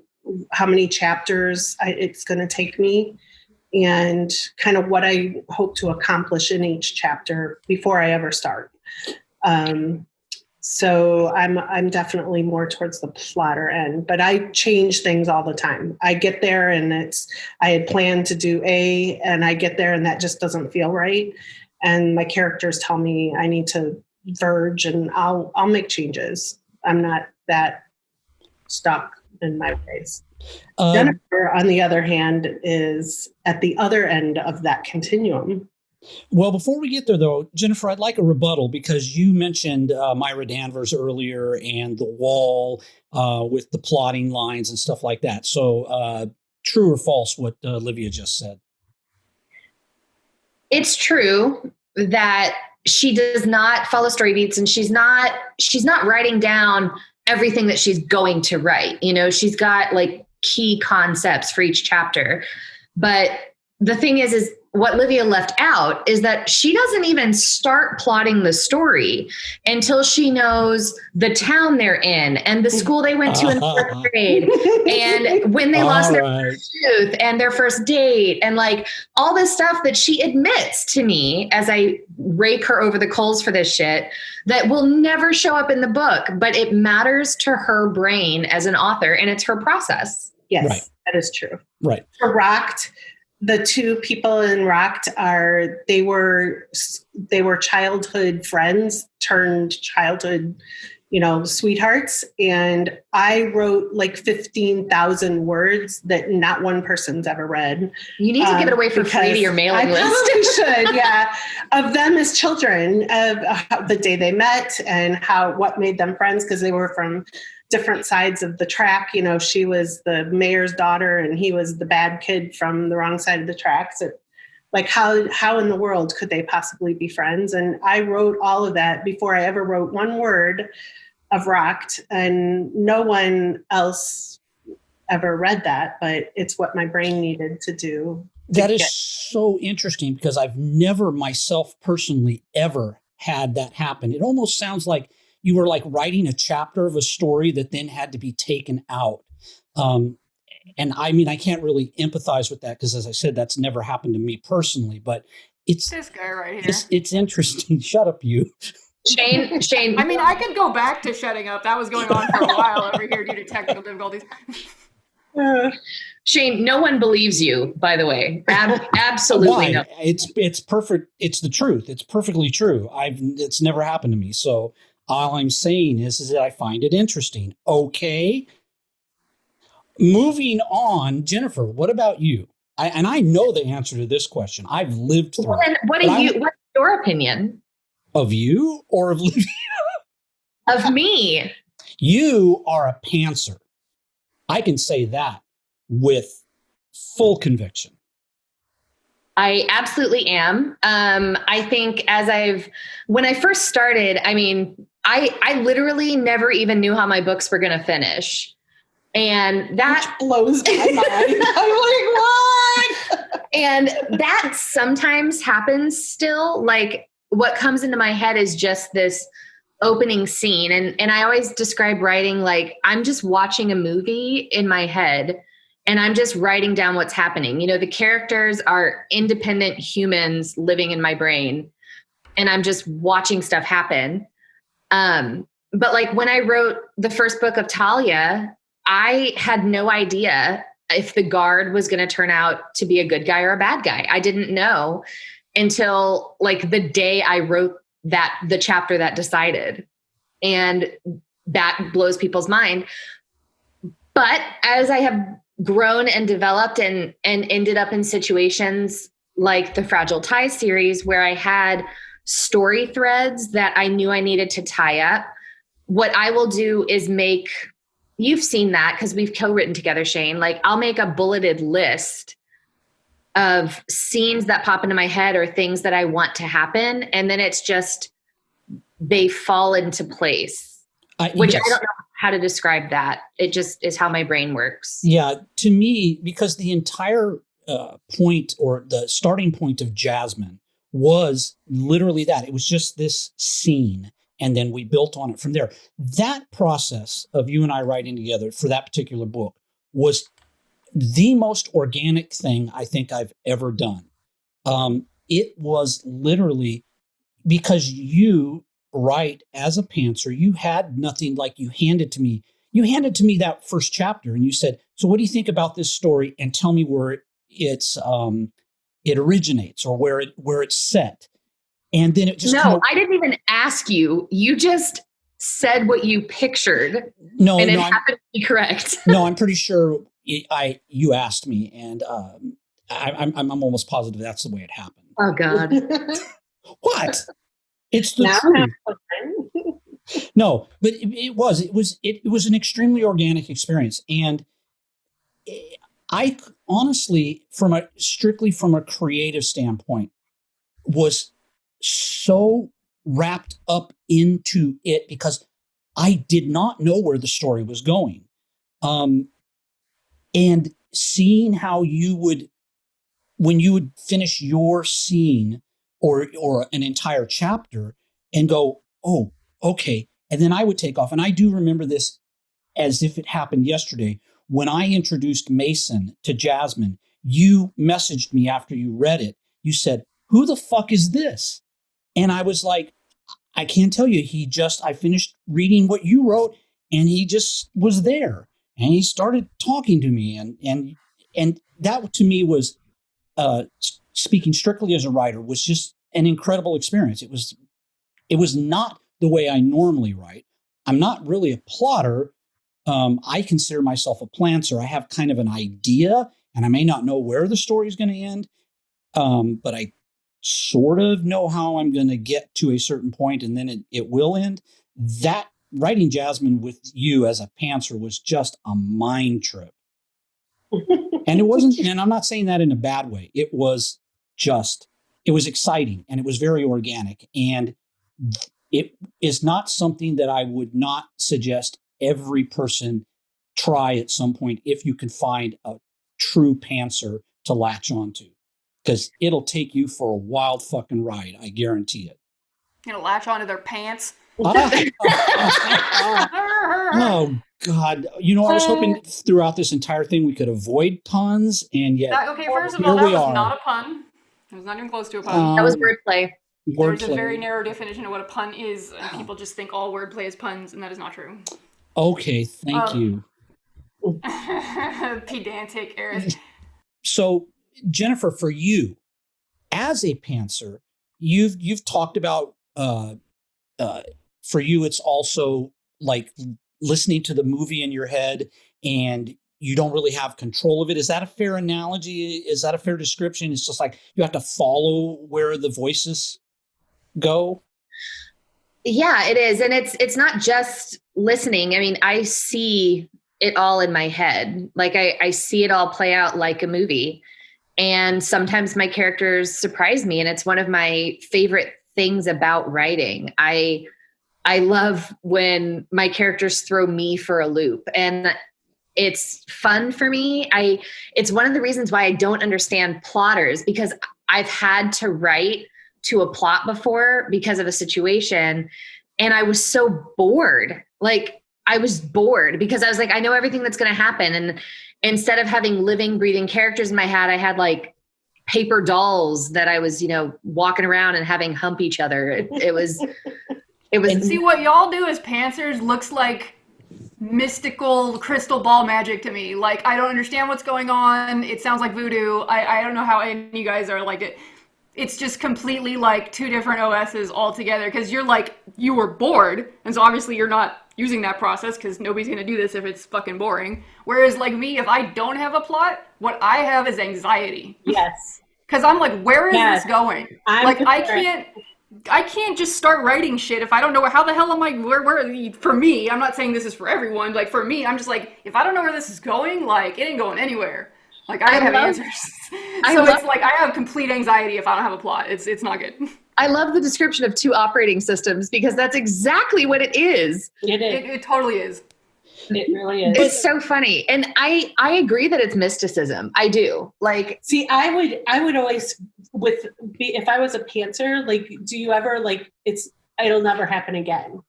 how many chapters it's going to take me, and kind of what I hope to accomplish in each chapter before I ever start. So I'm definitely more towards the plotter end, but I change things all the time. I get there and I had planned to do A, and I get there and that just doesn't feel right. And my characters tell me I need to verge, and I'll make changes. I'm not that stuck in my ways. Jennifer, on the other hand, is at the other end of that continuum. Well, before we get there, though, Jennifer, I'd like a rebuttal because you mentioned Myra Danvers earlier and the wall with the plotting lines and stuff like that. So true or false what Livia just said? It's true that she does not follow story beats, and she's not writing down everything that she's going to write. You know, she's got like key concepts for each chapter. But the thing is what Livia left out is that she doesn't even start plotting the story until she knows the town they're in and the school they went to in fourth grade and when they lost their first tooth and their first date and like all this stuff that she admits to me as I rake her over the coals for this shit that will never show up in the book, but it matters to her brain as an author, and it's her process. Yes, right. That is true. Right. For Rocked, the two people in Rocked they were childhood friends turned childhood, sweethearts. And I wrote like 15,000 words that not one person's ever read. You need to give it away for free to your mailing list. I probably should, yeah. Of them as children, of the day they met and what made them friends, because they were from different sides of the track. She was the mayor's daughter and he was the bad kid from the wrong side of the tracks. Like how in the world could they possibly be friends? And I wrote all of that before I ever wrote one word of Rocked, and no one else ever read that, but it's what my brain needed to do. That is so interesting because I've never myself personally ever had that happen. It almost sounds like you were like writing a chapter of a story that then had to be taken out. And I mean, I can't really empathize with that because, as I said, that's never happened to me personally, but it's this guy right here. It's interesting. Shut up, you. Shane. I mean, I could go back to shutting up. That was going on for a while over here due to technical difficulties. Shane, no one believes you, by the way. Absolutely no. It's perfect. It's the truth. It's perfectly true. It's never happened to me. So all I'm saying is that I find it interesting. Okay. Moving on, Jennifer, what about you? I know the answer to this question. I've lived through it. What's your opinion? Of you or of Livia? Of me. You are a pantser. I can say that with full conviction. I absolutely am. I think when I first started, I mean, I literally never even knew how my books were going to finish. And that blows my mind. I'm like, what? And that sometimes happens still. Like what comes into my head is just this opening scene. And I always describe writing like I'm just watching a movie in my head and I'm just writing down what's happening. The characters are independent humans living in my brain and I'm just watching stuff happen. But like when I wrote the first book of Talia, I had no idea if the guard was going to turn out to be a good guy or a bad guy. I didn't know until like the day I wrote the chapter that decided. And that blows people's mind. But as I have grown and developed and ended up in situations like the Fragile Tie series where I had story threads that I knew I needed to tie up, what I will do is you've seen that because we've co-written together, Shane. Like I'll make a bulleted list of scenes that pop into my head or things that I want to happen. And then it's just, they fall into place, which yes. I don't know how to describe that. It just is how my brain works. Yeah. To me, because the entire point or the starting point of Jasmine was literally that. It was just this scene. And then we built on it from there. That process of you and I writing together for that particular book was the most organic thing I think I've ever done. It was literally because you write as a pantser, you had nothing, like you handed to me. You handed to me that first chapter and you said, so what do you think about this story? And tell me where it originates or where it's set. And then it just I didn't even ask you. You just said what you pictured. No, and it happened to be correct. No, I'm pretty sure you asked me, and I'm almost positive that's the way it happened. Oh God. What? It's the truth. No, but it was an extremely organic experience, and I honestly, strictly from a creative standpoint, was so wrapped up into it because I did not know where the story was going. And seeing how when you would finish your scene or an entire chapter and go, oh, okay. And then I would take off. And I do remember this as if it happened yesterday. When I introduced Mason to Jasmine, you messaged me after you read it. You said, who the fuck is this? And I was like, I can't tell you. I finished reading what you wrote and he just was there and he started talking to me. And that to me was, speaking strictly as a writer, was just an incredible experience. It was not the way I normally write. I'm not really a plotter. I consider myself a plantser. I have kind of an idea and I may not know where the story is going to end. But I sort of know how I'm going to get to a certain point and then it will end. That writing Jasmine with you as a pantser was just a mind trip. And it wasn't, and I'm not saying that in a bad way. It was exciting and it was very organic. And it is not something that I would not suggest every person try at some point if you can find a true pantser to latch onto. Because it'll take you for a wild fucking ride. I guarantee it. Latch onto their pants. Oh, God. I was hoping throughout this entire thing we could avoid puns. And yet, okay, first of all, that was not a pun. It was not even close to a pun. That was wordplay. There's a very narrow definition of what a pun is. And people just think all wordplay is puns, and that is not true. Okay, thank you. Pedantic, Eris. So, Jennifer, for you, as a pantser, you've talked about for you, it's also like listening to the movie in your head, and you don't really have control of it. Is that a fair analogy? Is that a fair description? It's just like you have to follow where the voices go. Yeah, it is, and it's not just listening. I mean, I see it all in my head. Like I see it all play out like a movie. And sometimes my characters surprise me. And it's one of my favorite things about writing. I love when my characters throw me for a loop, and it's fun for me. It's one of the reasons why I don't understand plotters, because I've had to write to a plot before because of a situation. And I was so bored. Like I was bored because I was like, I know everything that's going to happen. And instead of having living, breathing characters in my head, I had like paper dolls that I was, walking around and having hump each other. It was. See, what y'all do as pantsers looks like mystical crystal ball magic to me. Like, I don't understand what's going on. It sounds like voodoo. I don't know how any of you guys are like it. It's just completely like two different OSs all together, because you're like, you were bored. And so obviously you're not using that process because nobody's going to do this if it's fucking boring. Whereas like me, if I don't have a plot, what I have is anxiety. Yes. Because I'm like, where is this going? I can't just start writing shit if I don't know how the hell am I, where, for me, I'm not saying this is for everyone, like for me, I'm just like, if I don't know where this is going, like it ain't going anywhere. Like I have answers. It's like I have complete anxiety if I don't have a plot. It's not good. I love the description of two operating systems because that's exactly what it is. It is. It totally is. It really is. It's so funny. And I agree that it's mysticism. I do. Like, see, I would always if I was a pantser, like, do you ever like, it'll never happen again.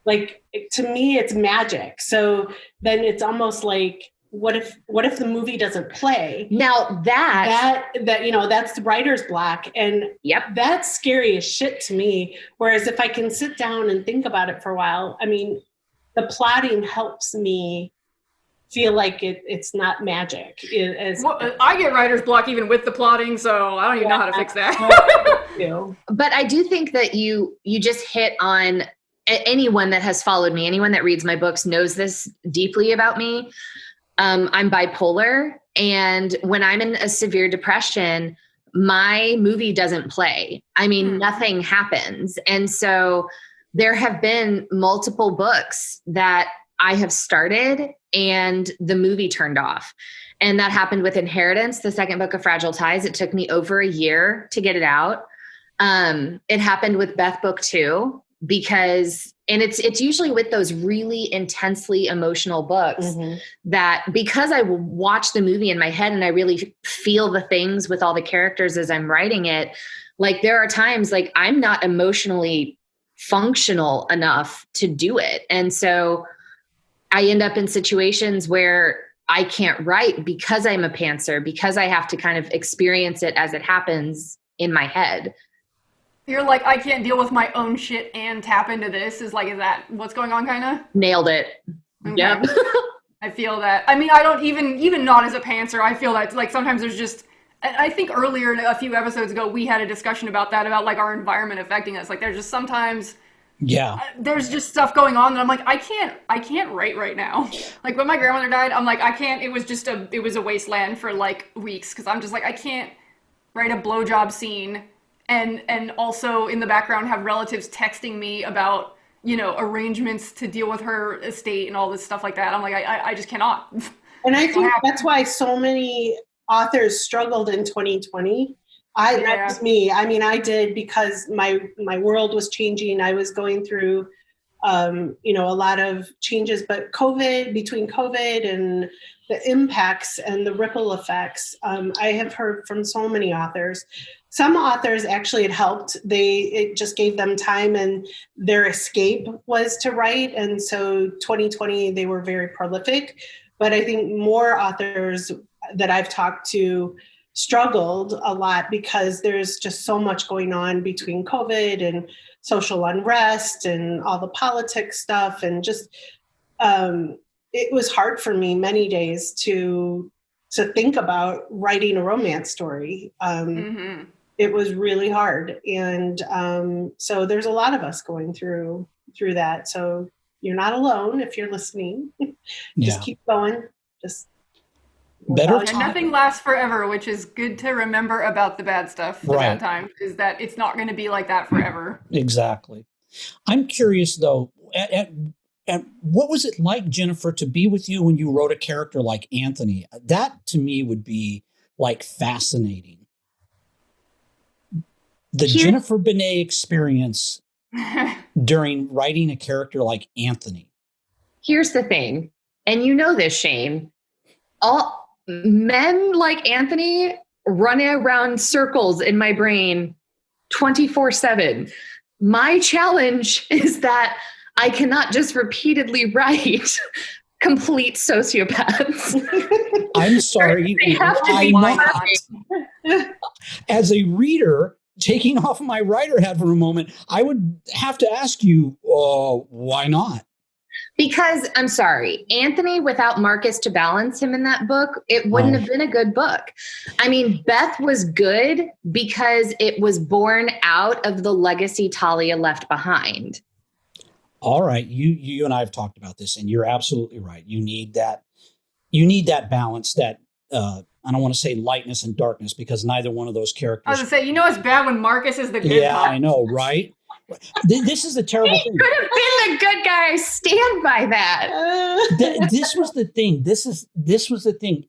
Like to me, it's magic. So then it's almost like what if the movie doesn't play? Now that that's the writer's block, and yep, that's scary as shit to me. Whereas if I can sit down and think about it for a while, I mean, the plotting helps me feel like it's not magic. I get writer's block even with the plotting, so I don't even know how to fix that. But I do think that you just hit on, anyone that has followed me, anyone that reads my books knows this deeply about me. I'm bipolar, and when I'm in a severe depression, my movie doesn't play. I mean, nothing happens. And so there have been multiple books that I have started and the movie turned off. And that happened with Inheritance, the second book of Fragile Ties. It took me over a year to get it out. It happened with Beth book 2 and it's usually with those really intensely emotional books that, because I will watch the movie in my head and I really feel the things with all the characters as I'm writing it. Like there are times like I'm not emotionally functional enough to do it. And so I end up in situations where I can't write because I'm a pantser, because I have to kind of experience it as it happens in my head. You're like, I can't deal with my own shit and tap into this. Is that what's going on, kind of? Nailed it. Okay. Yep. I feel that. I mean, I don't even not as a pantser, I feel that like sometimes there's just, I think earlier a few episodes ago, we had a discussion about that, about like our environment affecting us. Like there's just sometimes there's just stuff going on that I'm like, I can't write right now. Like when my grandmother died, I'm like, I can't, it was a wasteland for like weeks. Cause I'm just like, I can't write a blowjob scene and also in the background have relatives texting me about, arrangements to deal with her estate and all this stuff like that. I'm like, I just cannot. And I think that's why so many authors struggled in 2020. That was me. I mean, I did, because my world was changing. I was going through, a lot of changes, but between COVID and the impacts and the ripple effects, I have heard from so many authors. Some authors actually, it helped. It just gave them time, and their escape was to write. And so 2020, they were very prolific. But I think more authors that I've talked to struggled a lot because there's just so much going on between COVID and social unrest and all the politics stuff. And just, it was hard for me many days to think about writing a romance story. It was really hard. And so there's a lot of us going through that. So you're not alone if you're listening. Just keep going. Just better. And nothing lasts forever, which is good to remember about the bad stuff. The bad times is that it's not going to be like that forever. Exactly. I'm curious though, at what was it like, Jennifer, to be with you when you wrote a character like Anthony? That to me would be like fascinating. The Jennifer Bene experience during writing a character like Anthony. Here's the thing, and you know this, Shane. All men like Anthony run around circles in my brain 24/7. My challenge is that I cannot just repeatedly write complete sociopaths. I'm sorry. They have to be not. As a reader, taking off my writer hat for a moment, I would have to ask you, why not? Because I'm sorry, Anthony, without Marcus to balance him in that book, it wouldn't have been a good book. I mean, Beth was good because it was born out of the legacy Talia left behind. All right. You and I have talked about this, and you're absolutely right. You need that balance, that, I don't want to say lightness and darkness, because neither one of those characters. I was going to say, it's bad when Marcus is the good guy. cop. I know, right? This is the terrible thing. He could have been the good guy. I stand by that. This was the thing. This was the thing.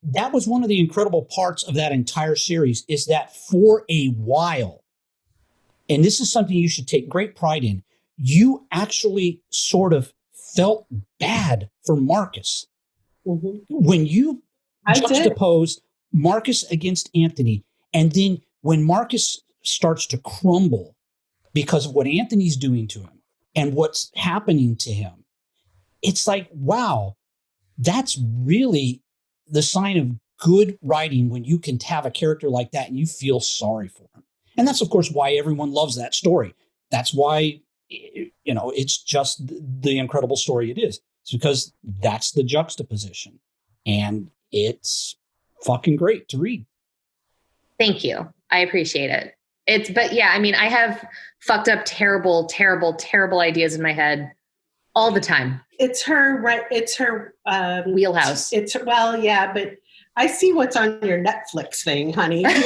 That was one of the incredible parts of that entire series, is that for a while, and this is something you should take great pride in, you actually sort of felt bad for Marcus. When you juxtapose Marcus against Anthony, and then when Marcus starts to crumble because of what Anthony's doing to him and what's happening to him, it's like, wow, that's really the sign of good writing, when you can have a character like that and you feel sorry for him. And that's, of course, why everyone loves that story. That's why, it's just the incredible story it is. It's because that's the juxtaposition. And it's fucking great to read. Thank you. I appreciate it. But yeah, I mean, I have fucked up terrible, terrible, terrible ideas in my head all the time. It's her, right? It's her wheelhouse. Well, yeah, but I see what's on your Netflix thing, honey. I see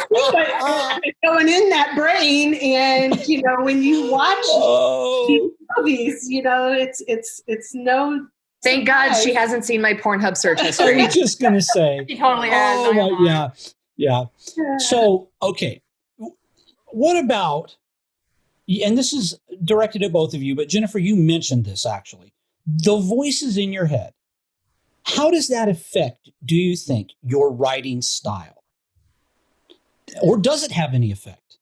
what's going in that brain, and when you watch these movies, it's no. Thank God she hasn't seen my Pornhub search history. I was just gonna say. She totally has. Yeah. So, okay, what about? And this is directed at both of you, but Jennifer, you mentioned this actually. The voices in your head. How does that affect, do you think, your writing style? Or does it have any effect?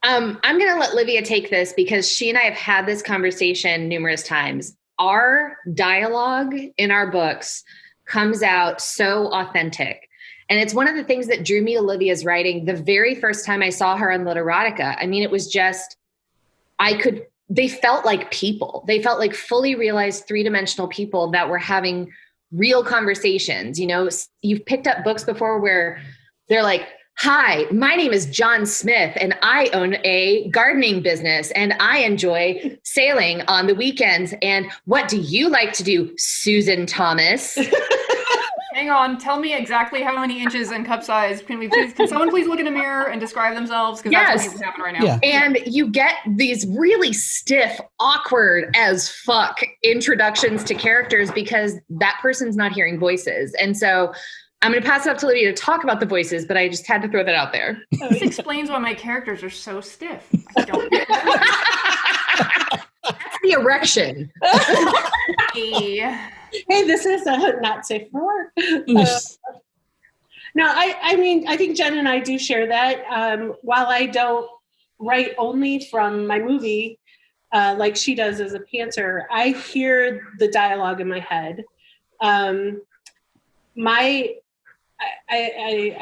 I'm going to let Livia take this because she and I have had this conversation numerous times. Our dialogue in our books comes out so authentic. And it's one of the things that drew me to Livia's writing the very first time I saw her in Literotica. I mean, it was just, they felt like people. They felt like fully realized three-dimensional people that were having real conversations. You've picked up books before where they're like, hi, my name is John Smith and I own a gardening business and I enjoy sailing on the weekends. And what do you like to do, Susan Thomas? Hang on, tell me exactly how many inches and cup size. Can someone please look in a mirror and describe themselves? Because that's what's happening right now. Yeah. And you get these really stiff, awkward as fuck introductions to characters because that person's not hearing voices. And so I'm going to pass it up to Livia to talk about the voices, but I just had to throw that out there. This explains why my characters are so stiff. I don't get That's the erection. Hey, this is not safe for work. No, I mean, I think Jen and I do share that. While I don't write only from my movie, like she does as a pantser, I hear the dialogue in my head. I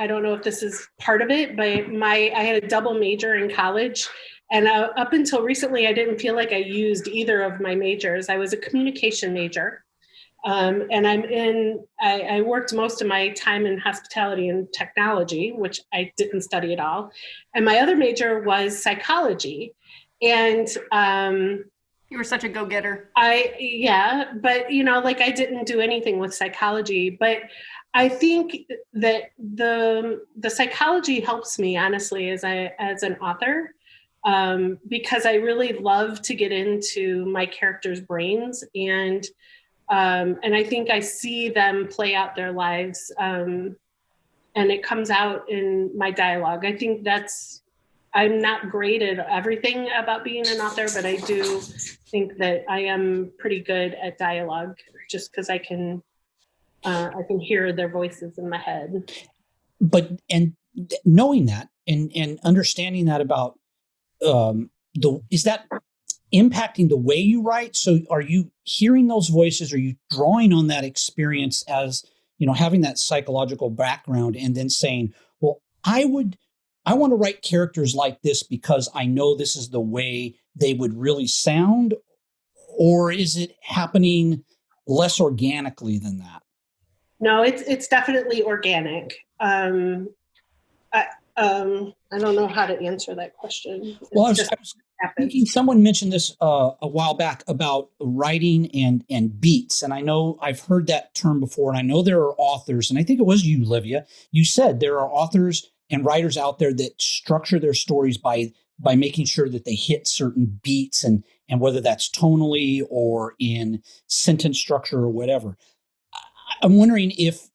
don't know if this is part of it, but I had a double major in college. And up until recently, I didn't feel like I used either of my majors. I was a communication major. And I worked most of my time in hospitality and technology, which I didn't study at all. And my other major was psychology. And you were such a go-getter. but I didn't do anything with psychology, but I think that the psychology helps me, honestly, as an author, because I really love to get into my characters' brains, and I think I see them play out their lives, and it comes out in my dialogue. I think I'm not great at everything about being an author, but I do think that I am pretty good at dialogue, just because I can hear their voices in my head. But knowing that and understanding that about is that impacting the way you write? So are you hearing those voices? Are you drawing on that experience as, having that psychological background and then saying, well, I want to write characters like this because I know this is the way they would really sound? Or is it happening less organically than that? No, it's definitely organic. I don't know how to answer that question. Well, I was thinking someone mentioned this a while back about writing and beats. And I know I've heard that term before, and I know there are authors, and I think it was you, Livia. You said there are authors and writers out there that structure their stories by making sure that they hit certain beats, and whether that's tonally or in sentence structure or whatever. I'm wondering if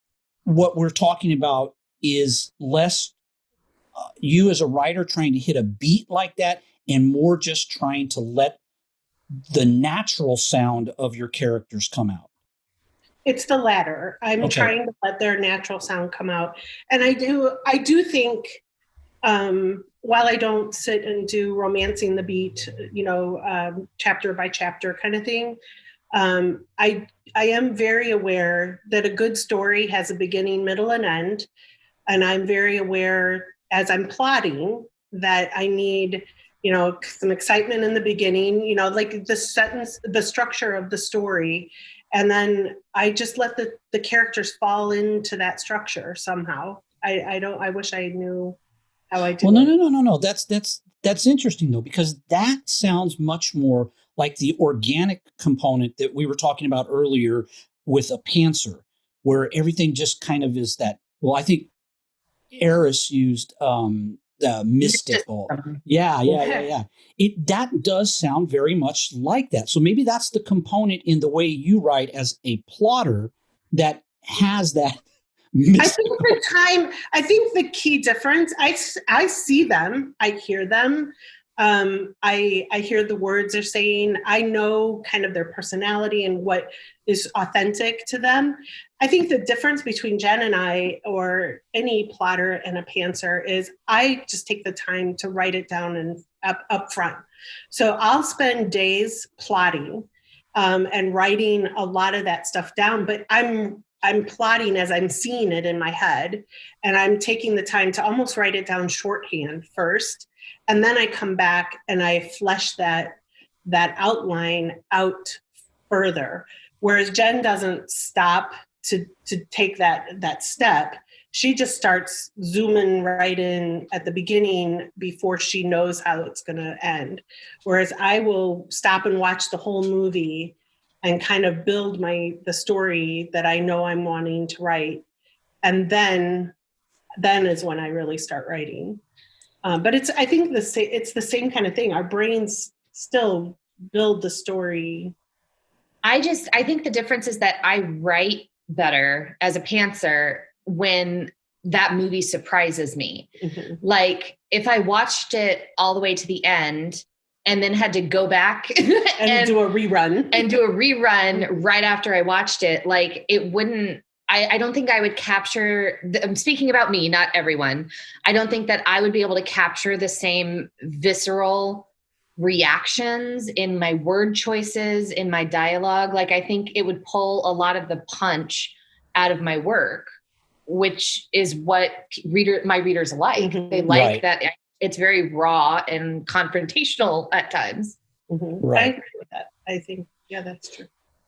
what we're talking about is less you as a writer trying to hit a beat like that, and more just trying to let the natural sound of your characters come out. It's the latter. I'm trying to let their natural sound come out. And I do think, while I don't sit and do romancing the beat, chapter by chapter kind of thing, I am very aware that a good story has a beginning, middle, and end. And I'm very aware as I'm plotting that I need, some excitement in the beginning, like the sentence, the structure of the story. And then I just let the characters fall into that structure somehow. I wish I knew how I do Well, it. no. That's interesting though, because that sounds much more like the organic component that we were talking about earlier with a pantser, where everything just kind of is that. Well, I think Eris used the mystical. Yeah. That does sound very much like that. So maybe that's the component in the way you write as a plotter that has that. I think the key difference, I see them, I hear them. I hear the words they're saying. I know kind of their personality and what is authentic to them. I think the difference between Jen and I, or any plotter and a pantser, is I just take the time to write it down and up front. So I'll spend days plotting and writing a lot of that stuff down, but I'm plotting as I'm seeing it in my head, and I'm taking the time to almost write it down shorthand first. And then I come back and I flesh that outline out further. Whereas Jen doesn't stop to take that step. She just starts zooming right in at the beginning before she knows how it's going to end. Whereas I will stop and watch the whole movie and kind of build the story that I know I'm wanting to write. And then is when I really start writing. But I think it's the same kind of thing. Our brains still build the story. I think the difference is that I write better as a pantser when that movie surprises me. Mm-hmm. Like if I watched it all the way to the end and then had to go back and do a rerun right after I watched it, like it wouldn't, I don't think I would capture, I'm speaking about me, not everyone. I don't think that I would be able to capture the same visceral reactions in my word choices, in my dialogue. Like I think it would pull a lot of the punch out of my work, which is what my readers like. Mm-hmm. They like that it's very raw and confrontational at times. Mm-hmm. Right. I agree with that. I think, yeah, that's true.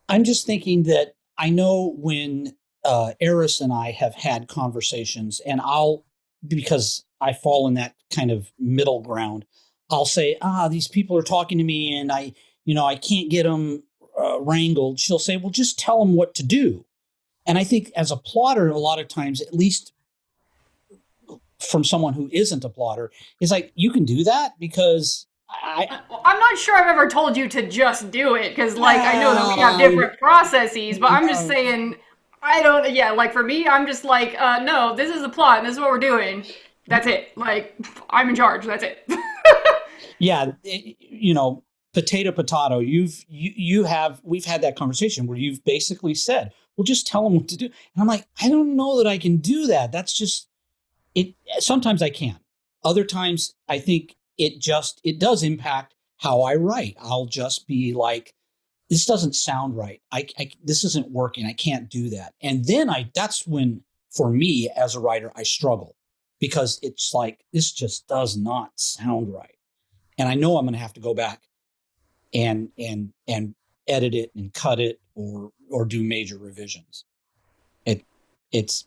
I'm just thinking that I know when Eris and I have had conversations, and because I fall in that kind of middle ground, I'll say, these people are talking to me and I can't get them wrangled. She'll say, well, just tell them what to do. And I think as a plotter, a lot of times, at least from someone who isn't a plotter, is like, you can do that because I'm not sure I've ever told you to just do it because, like, I know that we have different processes, but I'm just saying, like for me, I'm just like, no, this is the plot and this is what we're doing. That's it. Like, I'm in charge. That's it. Yeah. Potato. We've had that conversation where you've basically said, well, just tell them what to do. And I'm like, I don't know that I can do that. That's just it. Sometimes I can. Other times I think it does impact how I write. I'll just be like, this doesn't sound right. This isn't working. I can't do that. And then that's when, for me as a writer, I struggle because it's like, this just does not sound right. And I know I'm going to have to go back and edit it and cut it or do major revisions. It's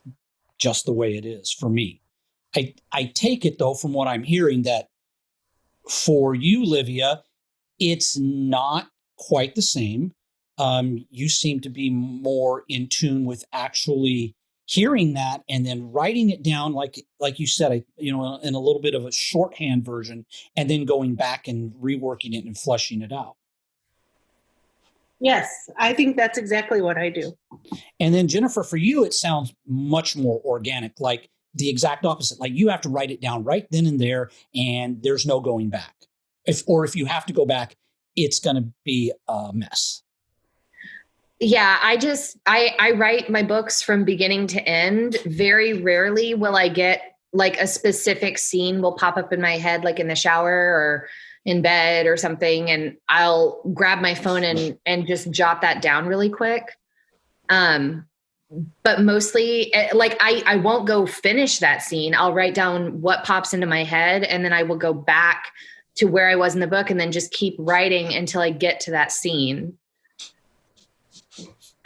just the way it is for me. I take it though, from what I'm hearing, that for you, Livia, it's not quite the same. You seem to be more in tune with actually hearing that and then writing it down, like you said, in a little bit of a shorthand version, and then going back and reworking it and fleshing it out. Yes, I think that's exactly what I do. And then Jennifer, for you, it sounds much more organic, like the exact opposite. Like you have to write it down right then and there, and there's no going back. If you have to go back, it's going to be a mess. Yeah, I write my books from beginning to end. Very rarely will I get like a specific scene will pop up in my head, like in the shower or, in bed or something, and I'll grab my phone and just jot that down really quick. But mostly like I won't go finish that scene. I'll write down what pops into my head, and then I will go back to where I was in the book and then just keep writing until I get to that scene.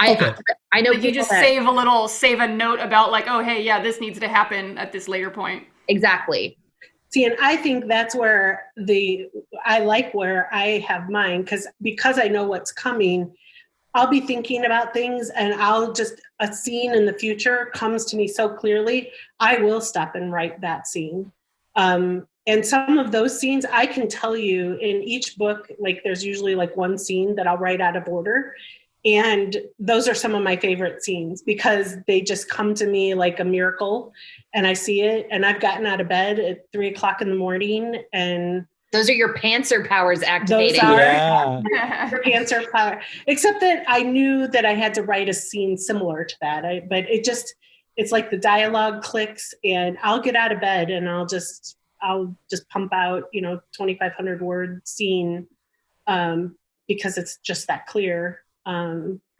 Okay. I know like you just save a note about like, oh, hey, yeah, this needs to happen at this later point. Exactly. See, and I think that's where I like where I have mine, because I know what's coming. I'll be thinking about things, and a scene in the future comes to me so clearly, I will stop and write that scene. And some of those scenes, I can tell you in each book, like there's usually like one scene that I'll write out of order. And those are some of my favorite scenes because they just come to me like a miracle, and I see it, and I've gotten out of bed at 3:00 in the morning, and those are your pantser powers activating. Those are Yeah. pantser power. Except that I knew that I had to write a scene similar to that. But it's like the dialogue clicks, and I'll get out of bed and I'll just pump out 2,500 word scene because it's just that clear.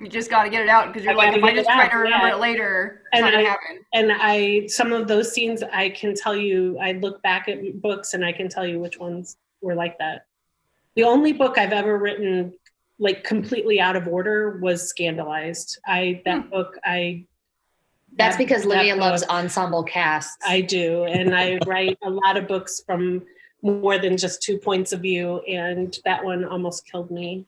You just got to get it out because you're like, if I just try to remember it later, it's not going to happen. And some of those scenes, I can tell you, I look back at books and I can tell you which ones were like that. The only book I've ever written like completely out of order was Scandalized. That's because Livia loves ensemble casts. I do. And I write a lot of books from more than just 2 points of view. And that one almost killed me.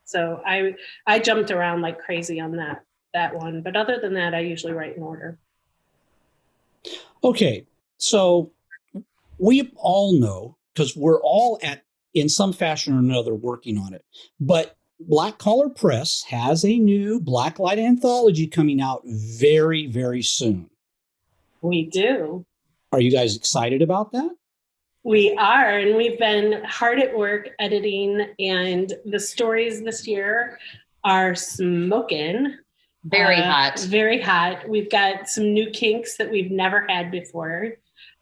So I jumped around like crazy on that one. But other than that, I usually write in order. Okay. So we all know, because we're all in some fashion or another working on it, but Black Collar Press has a new Blacklight anthology coming out very, very soon. We do. Are you guys excited about that? We are, and we've been hard at work editing, and the stories this year are smoking. Very hot. Very hot. We've got some new kinks that we've never had before.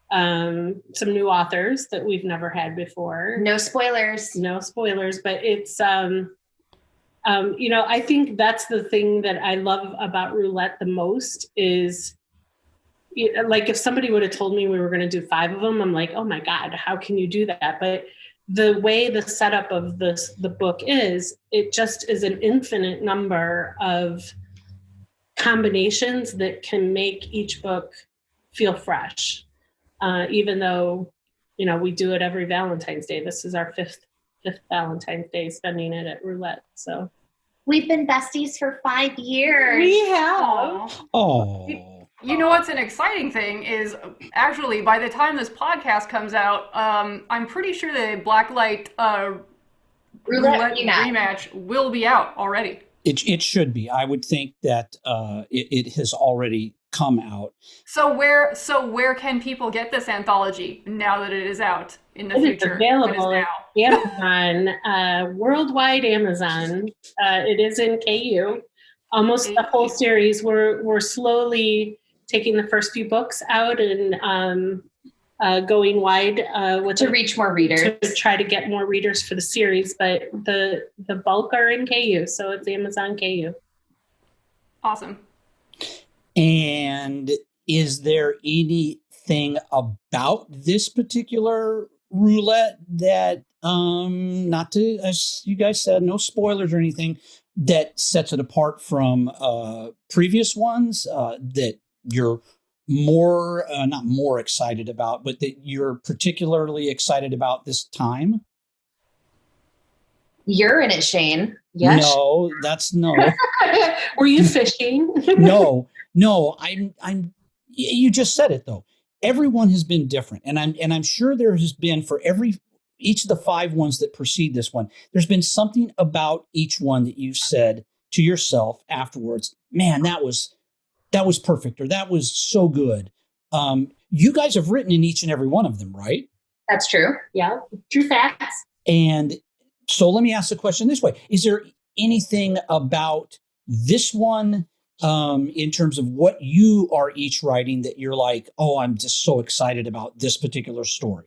Some new authors that we've never had before. No spoilers. No spoilers, but it's, I think that's the thing that I love about Roulette the most is, like if somebody would have told me we were going to do 5 of them, I'm like, oh my God, how can you do that? But the way the setup of the book is, it just is an infinite number of combinations that can make each book feel fresh. Even though, we do it every Valentine's Day. This is our fifth Valentine's Day spending it at Roulette. So we've been besties for 5 years. We have. Oh. You know what's an exciting thing is actually by the time this podcast comes out, I'm pretty sure the Blacklight Roulette rematch will be out already. It should be. I would think that it has already come out. So where can people get this anthology now that it is out in the future? It's available at Amazon, worldwide Amazon. It is in KU. Almost the whole series. We're slowly taking the first few books out and going wide to reach more readers, to try to get more readers for the series. But the bulk are in KU, so it's Amazon KU. Awesome. And is there anything about this particular Roulette that, not to, as you guys said, no spoilers or anything, that sets it apart from previous ones that you're not more excited about, but that you're particularly excited about this time? You're in it, Shane. Yes. No, that's no. Were you fishing? No, I'm you just said it though. Everyone has been different. And I'm sure there has been for each of the 5 ones that precede this one, there's been something about each one that you've said to yourself afterwards, man, that was perfect, or that was so good. You guys have written in each and every one of them, right? That's true. Yeah, true facts. And so let me ask the question this way. Is there anything about this one in terms of what you are each writing that you're like, oh, I'm just so excited about this particular story?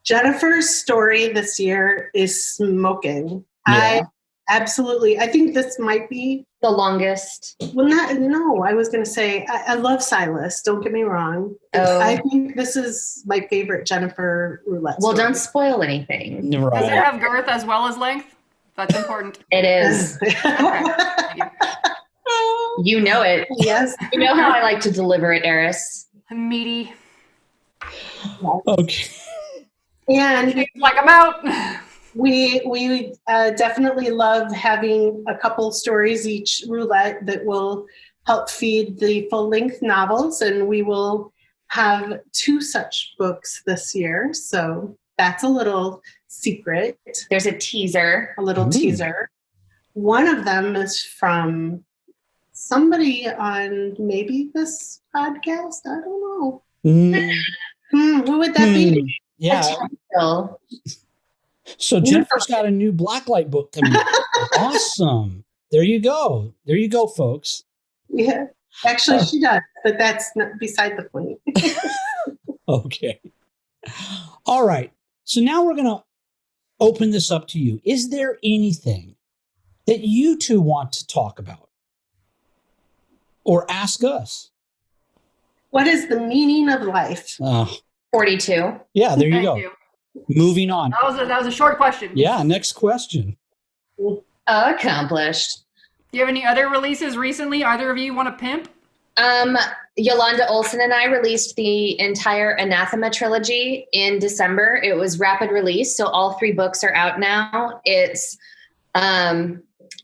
Jennifer's story this year is smoking. Yeah. I think this might be The longest. well, no, I was going to say, I love Silas. Don't get me wrong. Oh. I think this is my favorite Jennifer roulette Well, story. don't spoil anything. Does it Right. have girth as well as length? That's important. It is. Thank you. You know it. Yes. You know how I like to deliver it, Eris. Meaty. Okay. And Like I'm out. we definitely love having a couple stories each roulette that will help feed the full-length novels, and we will have 2 such books this year. So that's a little secret, There's a teaser. a little teaser. One of them is from somebody on maybe this podcast. I don't know. Mm, Who would that be? yeah. Still. So Jennifer's got a new Blacklight book coming out. Awesome. There you go. There you go, folks. Yeah, actually, she does, but that's not beside the point. Okay. All right. So now we're going to open this up to you. Is there anything that you two want to talk about or ask us? What is the meaning of life? 42. Yeah, there you Thank go. you. Moving on. That was a short question. Yeah, next question. Accomplished. Do you have any other releases recently? Either of you want to pimp? Yolanda Olson and I released the entire Anathema trilogy in December. It was rapid release, so all 3 books are out now. It's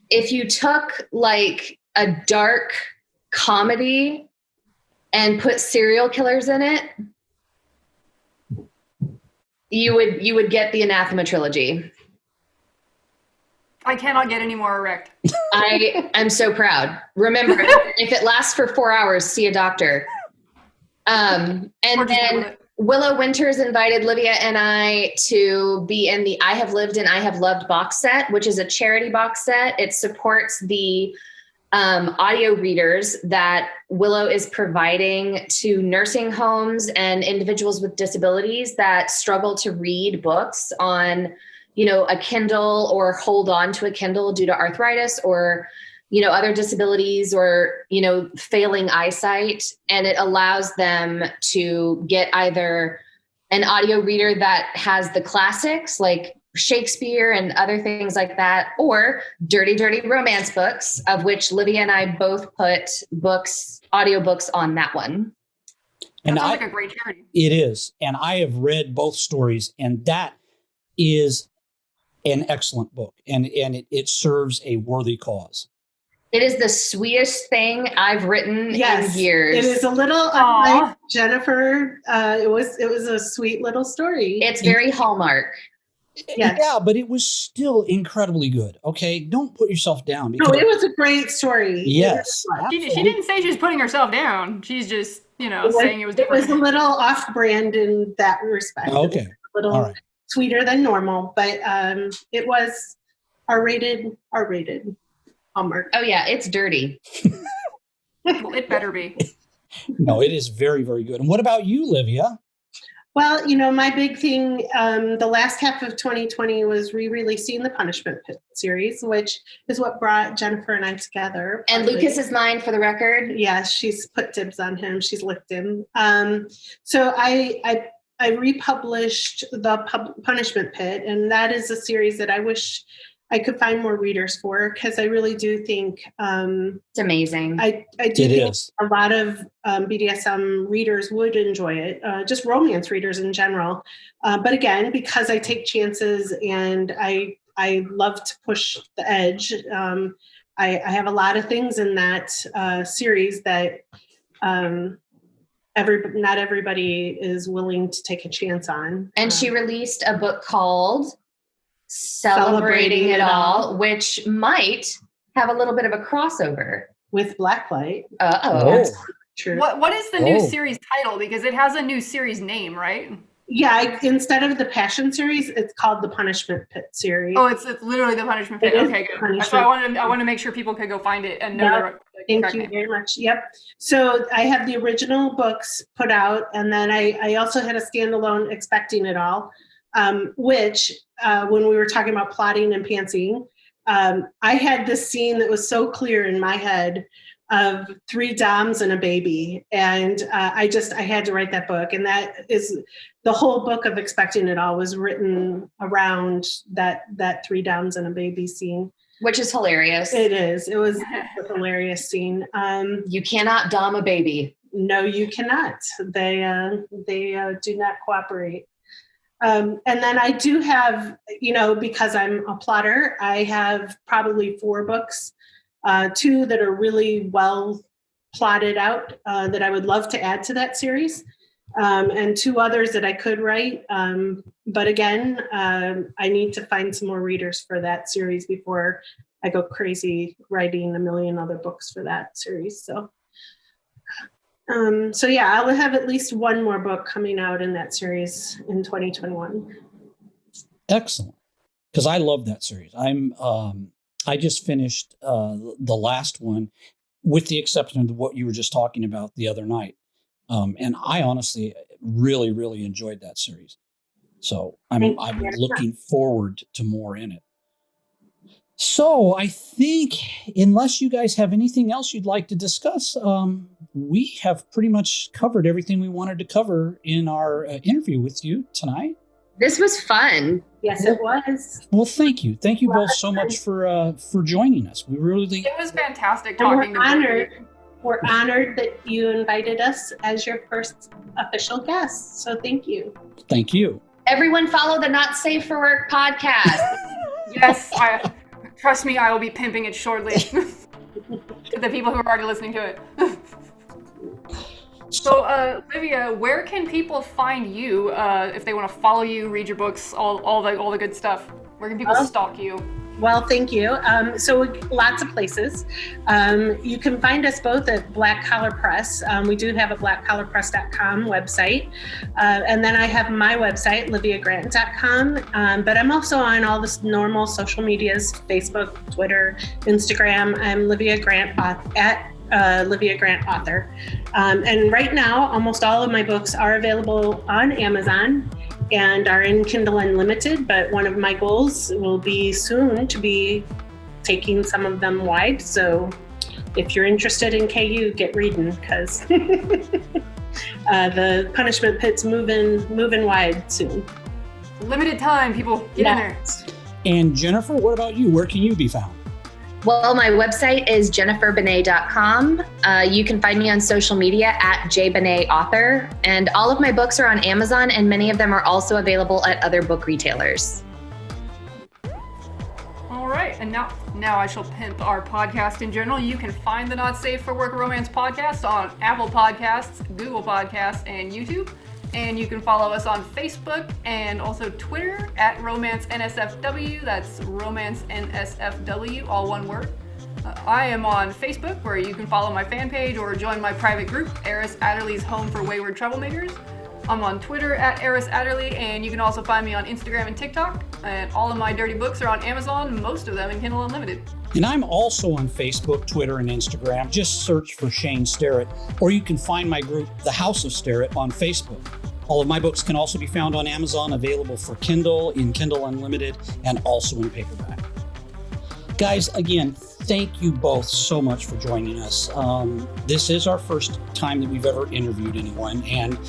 if you took like a dark comedy and put serial killers in it, you would get the Anathema trilogy. I cannot get any more erect. I am so proud. Remember, if it lasts for 4 hours, see a doctor. And Or just then Google it. Willow Winters invited Livia and I to be in the I Have Lived and I Have Loved box set, which is a charity box set. It supports the audio readers that Willow is providing to nursing homes and individuals with disabilities that struggle to read books on, a Kindle or hold on to a Kindle due to arthritis or, other disabilities or, failing eyesight. And it allows them to get either an audio reader that has the classics like Shakespeare and other things like that, or dirty, dirty romance books, of which Livia and I both put audiobooks on that one. That And sounds like a great charity. it is. And I have read both stories, and that is an excellent book. And it serves a worthy cause. It is the sweetest thing I've written in years. It is a little unlike Jennifer. It was a sweet little story. It's very Hallmark. Yes. Yeah, but it was still incredibly good. Okay, don't put yourself down. No, it was a great story. Yes, She didn't say she's putting herself down. She's just, saying it was It different. was a little off-brand in that respect. Okay, It was a little all right. sweeter than normal, but it was R-rated Hallmark. Oh yeah, it's dirty. Well, it better be. No, it is very, very good. And what about you, Livia? Well, my big thing, the last half of 2020 was re-releasing the Punishment Pit series, which is what brought Jennifer and I together. And partly. Lucas is mine, for the record. Yes, she's put dibs on him. She's licked him. So I republished the Punishment Pit, and that is a series that I wish I could find more readers for, because I really do think It's amazing. I do It think is. a lot of BDSM readers would enjoy it, just romance readers in general. But again, because I take chances and I love to push the edge, I have a lot of things in that series that not everybody is willing to take a chance on. And she released a book called Celebrating It All, which might have a little bit of a crossover. With Blacklight. Oh. True. What is the new Oh. series title? Because it has a new series name, right? Yeah, instead of the Passion series, it's called the Punishment Pit series. Oh, it's literally the Punishment Pit. It is Okay, the good. Punishment So I wanted to make sure people could go find it and know Yeah. the Thank correct you name. very much. Yep. So I have the original books put out, and then I also had a standalone Expecting It All, which when we were talking about plotting and pantsing, I had this scene that was so clear in my head of 3 doms and a baby. And I had to write that book. And that is the whole book of Expecting It All was written around that 3 doms and a baby scene. Which is hilarious. It is. It was a hilarious scene. You cannot dom a baby. No, you cannot. They do not cooperate. And then I do have, because I'm a plotter, I have probably 4 books, 2 that are really well plotted out that I would love to add to that series, and 2 others that I could write. But again, I need to find some more readers for that series before I go crazy writing a million other books for that series. So yeah, I'll have at least 1 more book coming out in that series in 2021. Excellent. Because I love that series. I just finished the last one, with the exception of what you were just talking about the other night. And I honestly really, really enjoyed that series. So I'm looking forward to more in it. So I think, unless you guys have anything else you'd like to discuss, we have pretty much covered everything we wanted to cover in our interview with you tonight. This was fun. Yes, it was. Well, thank you. Thank you both so much for joining us. We really... It was fantastic talking to you. We're honored that you invited us as your first official guest. So thank you. Thank you. Everyone follow the Not Safe for Work podcast. Yes, trust me, I will be pimping it shortly to the people who are already listening to it. So, Livia, where can people find you if they want to follow you, read your books, all the good stuff? Where can people stalk you? Well, thank you. So lots of places. You can find us both at Black Collar Press. We do have a blackcollarpress.com website. And then I have my website, liviagrant.com. But I'm also on all the normal social medias, Facebook, Twitter, Instagram. I'm Livia Grant at Livia Grant Author. And right now, almost all of my books are available on Amazon and are in Kindle Unlimited, but one of my goals will be soon to be taking some of them wide. So if you're interested in KU, get reading, because the punishment pit's moving wide soon. Limited time, people, get in there. And Jennifer, what about you? Where can you be found? Well, my website is jenniferbene.com. You can find me on social media at jbeneauthor. And all of my books are on Amazon, and many of them are also available at other book retailers. All right, and now I shall pimp our podcast in general. You can find the Not Safe for Work Romance podcast on Apple Podcasts, Google Podcasts, and YouTube. And you can follow us on Facebook and also Twitter at RomanceNSFW. That's RomanceNSFW, all one word. I am on Facebook, where you can follow my fan page or join my private group, Eris Adderley's Home for Wayward Troublemakers. I'm on Twitter at Eris Adderley, and you can also find me on Instagram and TikTok. And all of my dirty books are on Amazon, most of them in Kindle Unlimited. And I'm also on Facebook, Twitter, and Instagram. Just search for Shane Sterrett, or you can find my group, The House of Sterrett, on Facebook. All of my books can also be found on Amazon, available for Kindle, in Kindle Unlimited, and also in paperback. Guys, again, thank you both so much for joining us. This is our first time that we've ever interviewed anyone, and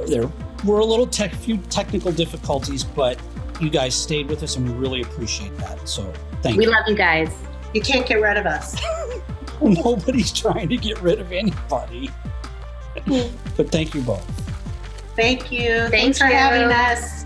there were a few technical difficulties, but you guys stayed with us, and we really appreciate that. So thank you. We love you guys. You can't get rid of us. Nobody's trying to get rid of anybody. But thank you both. Thank you. Thanks for having us.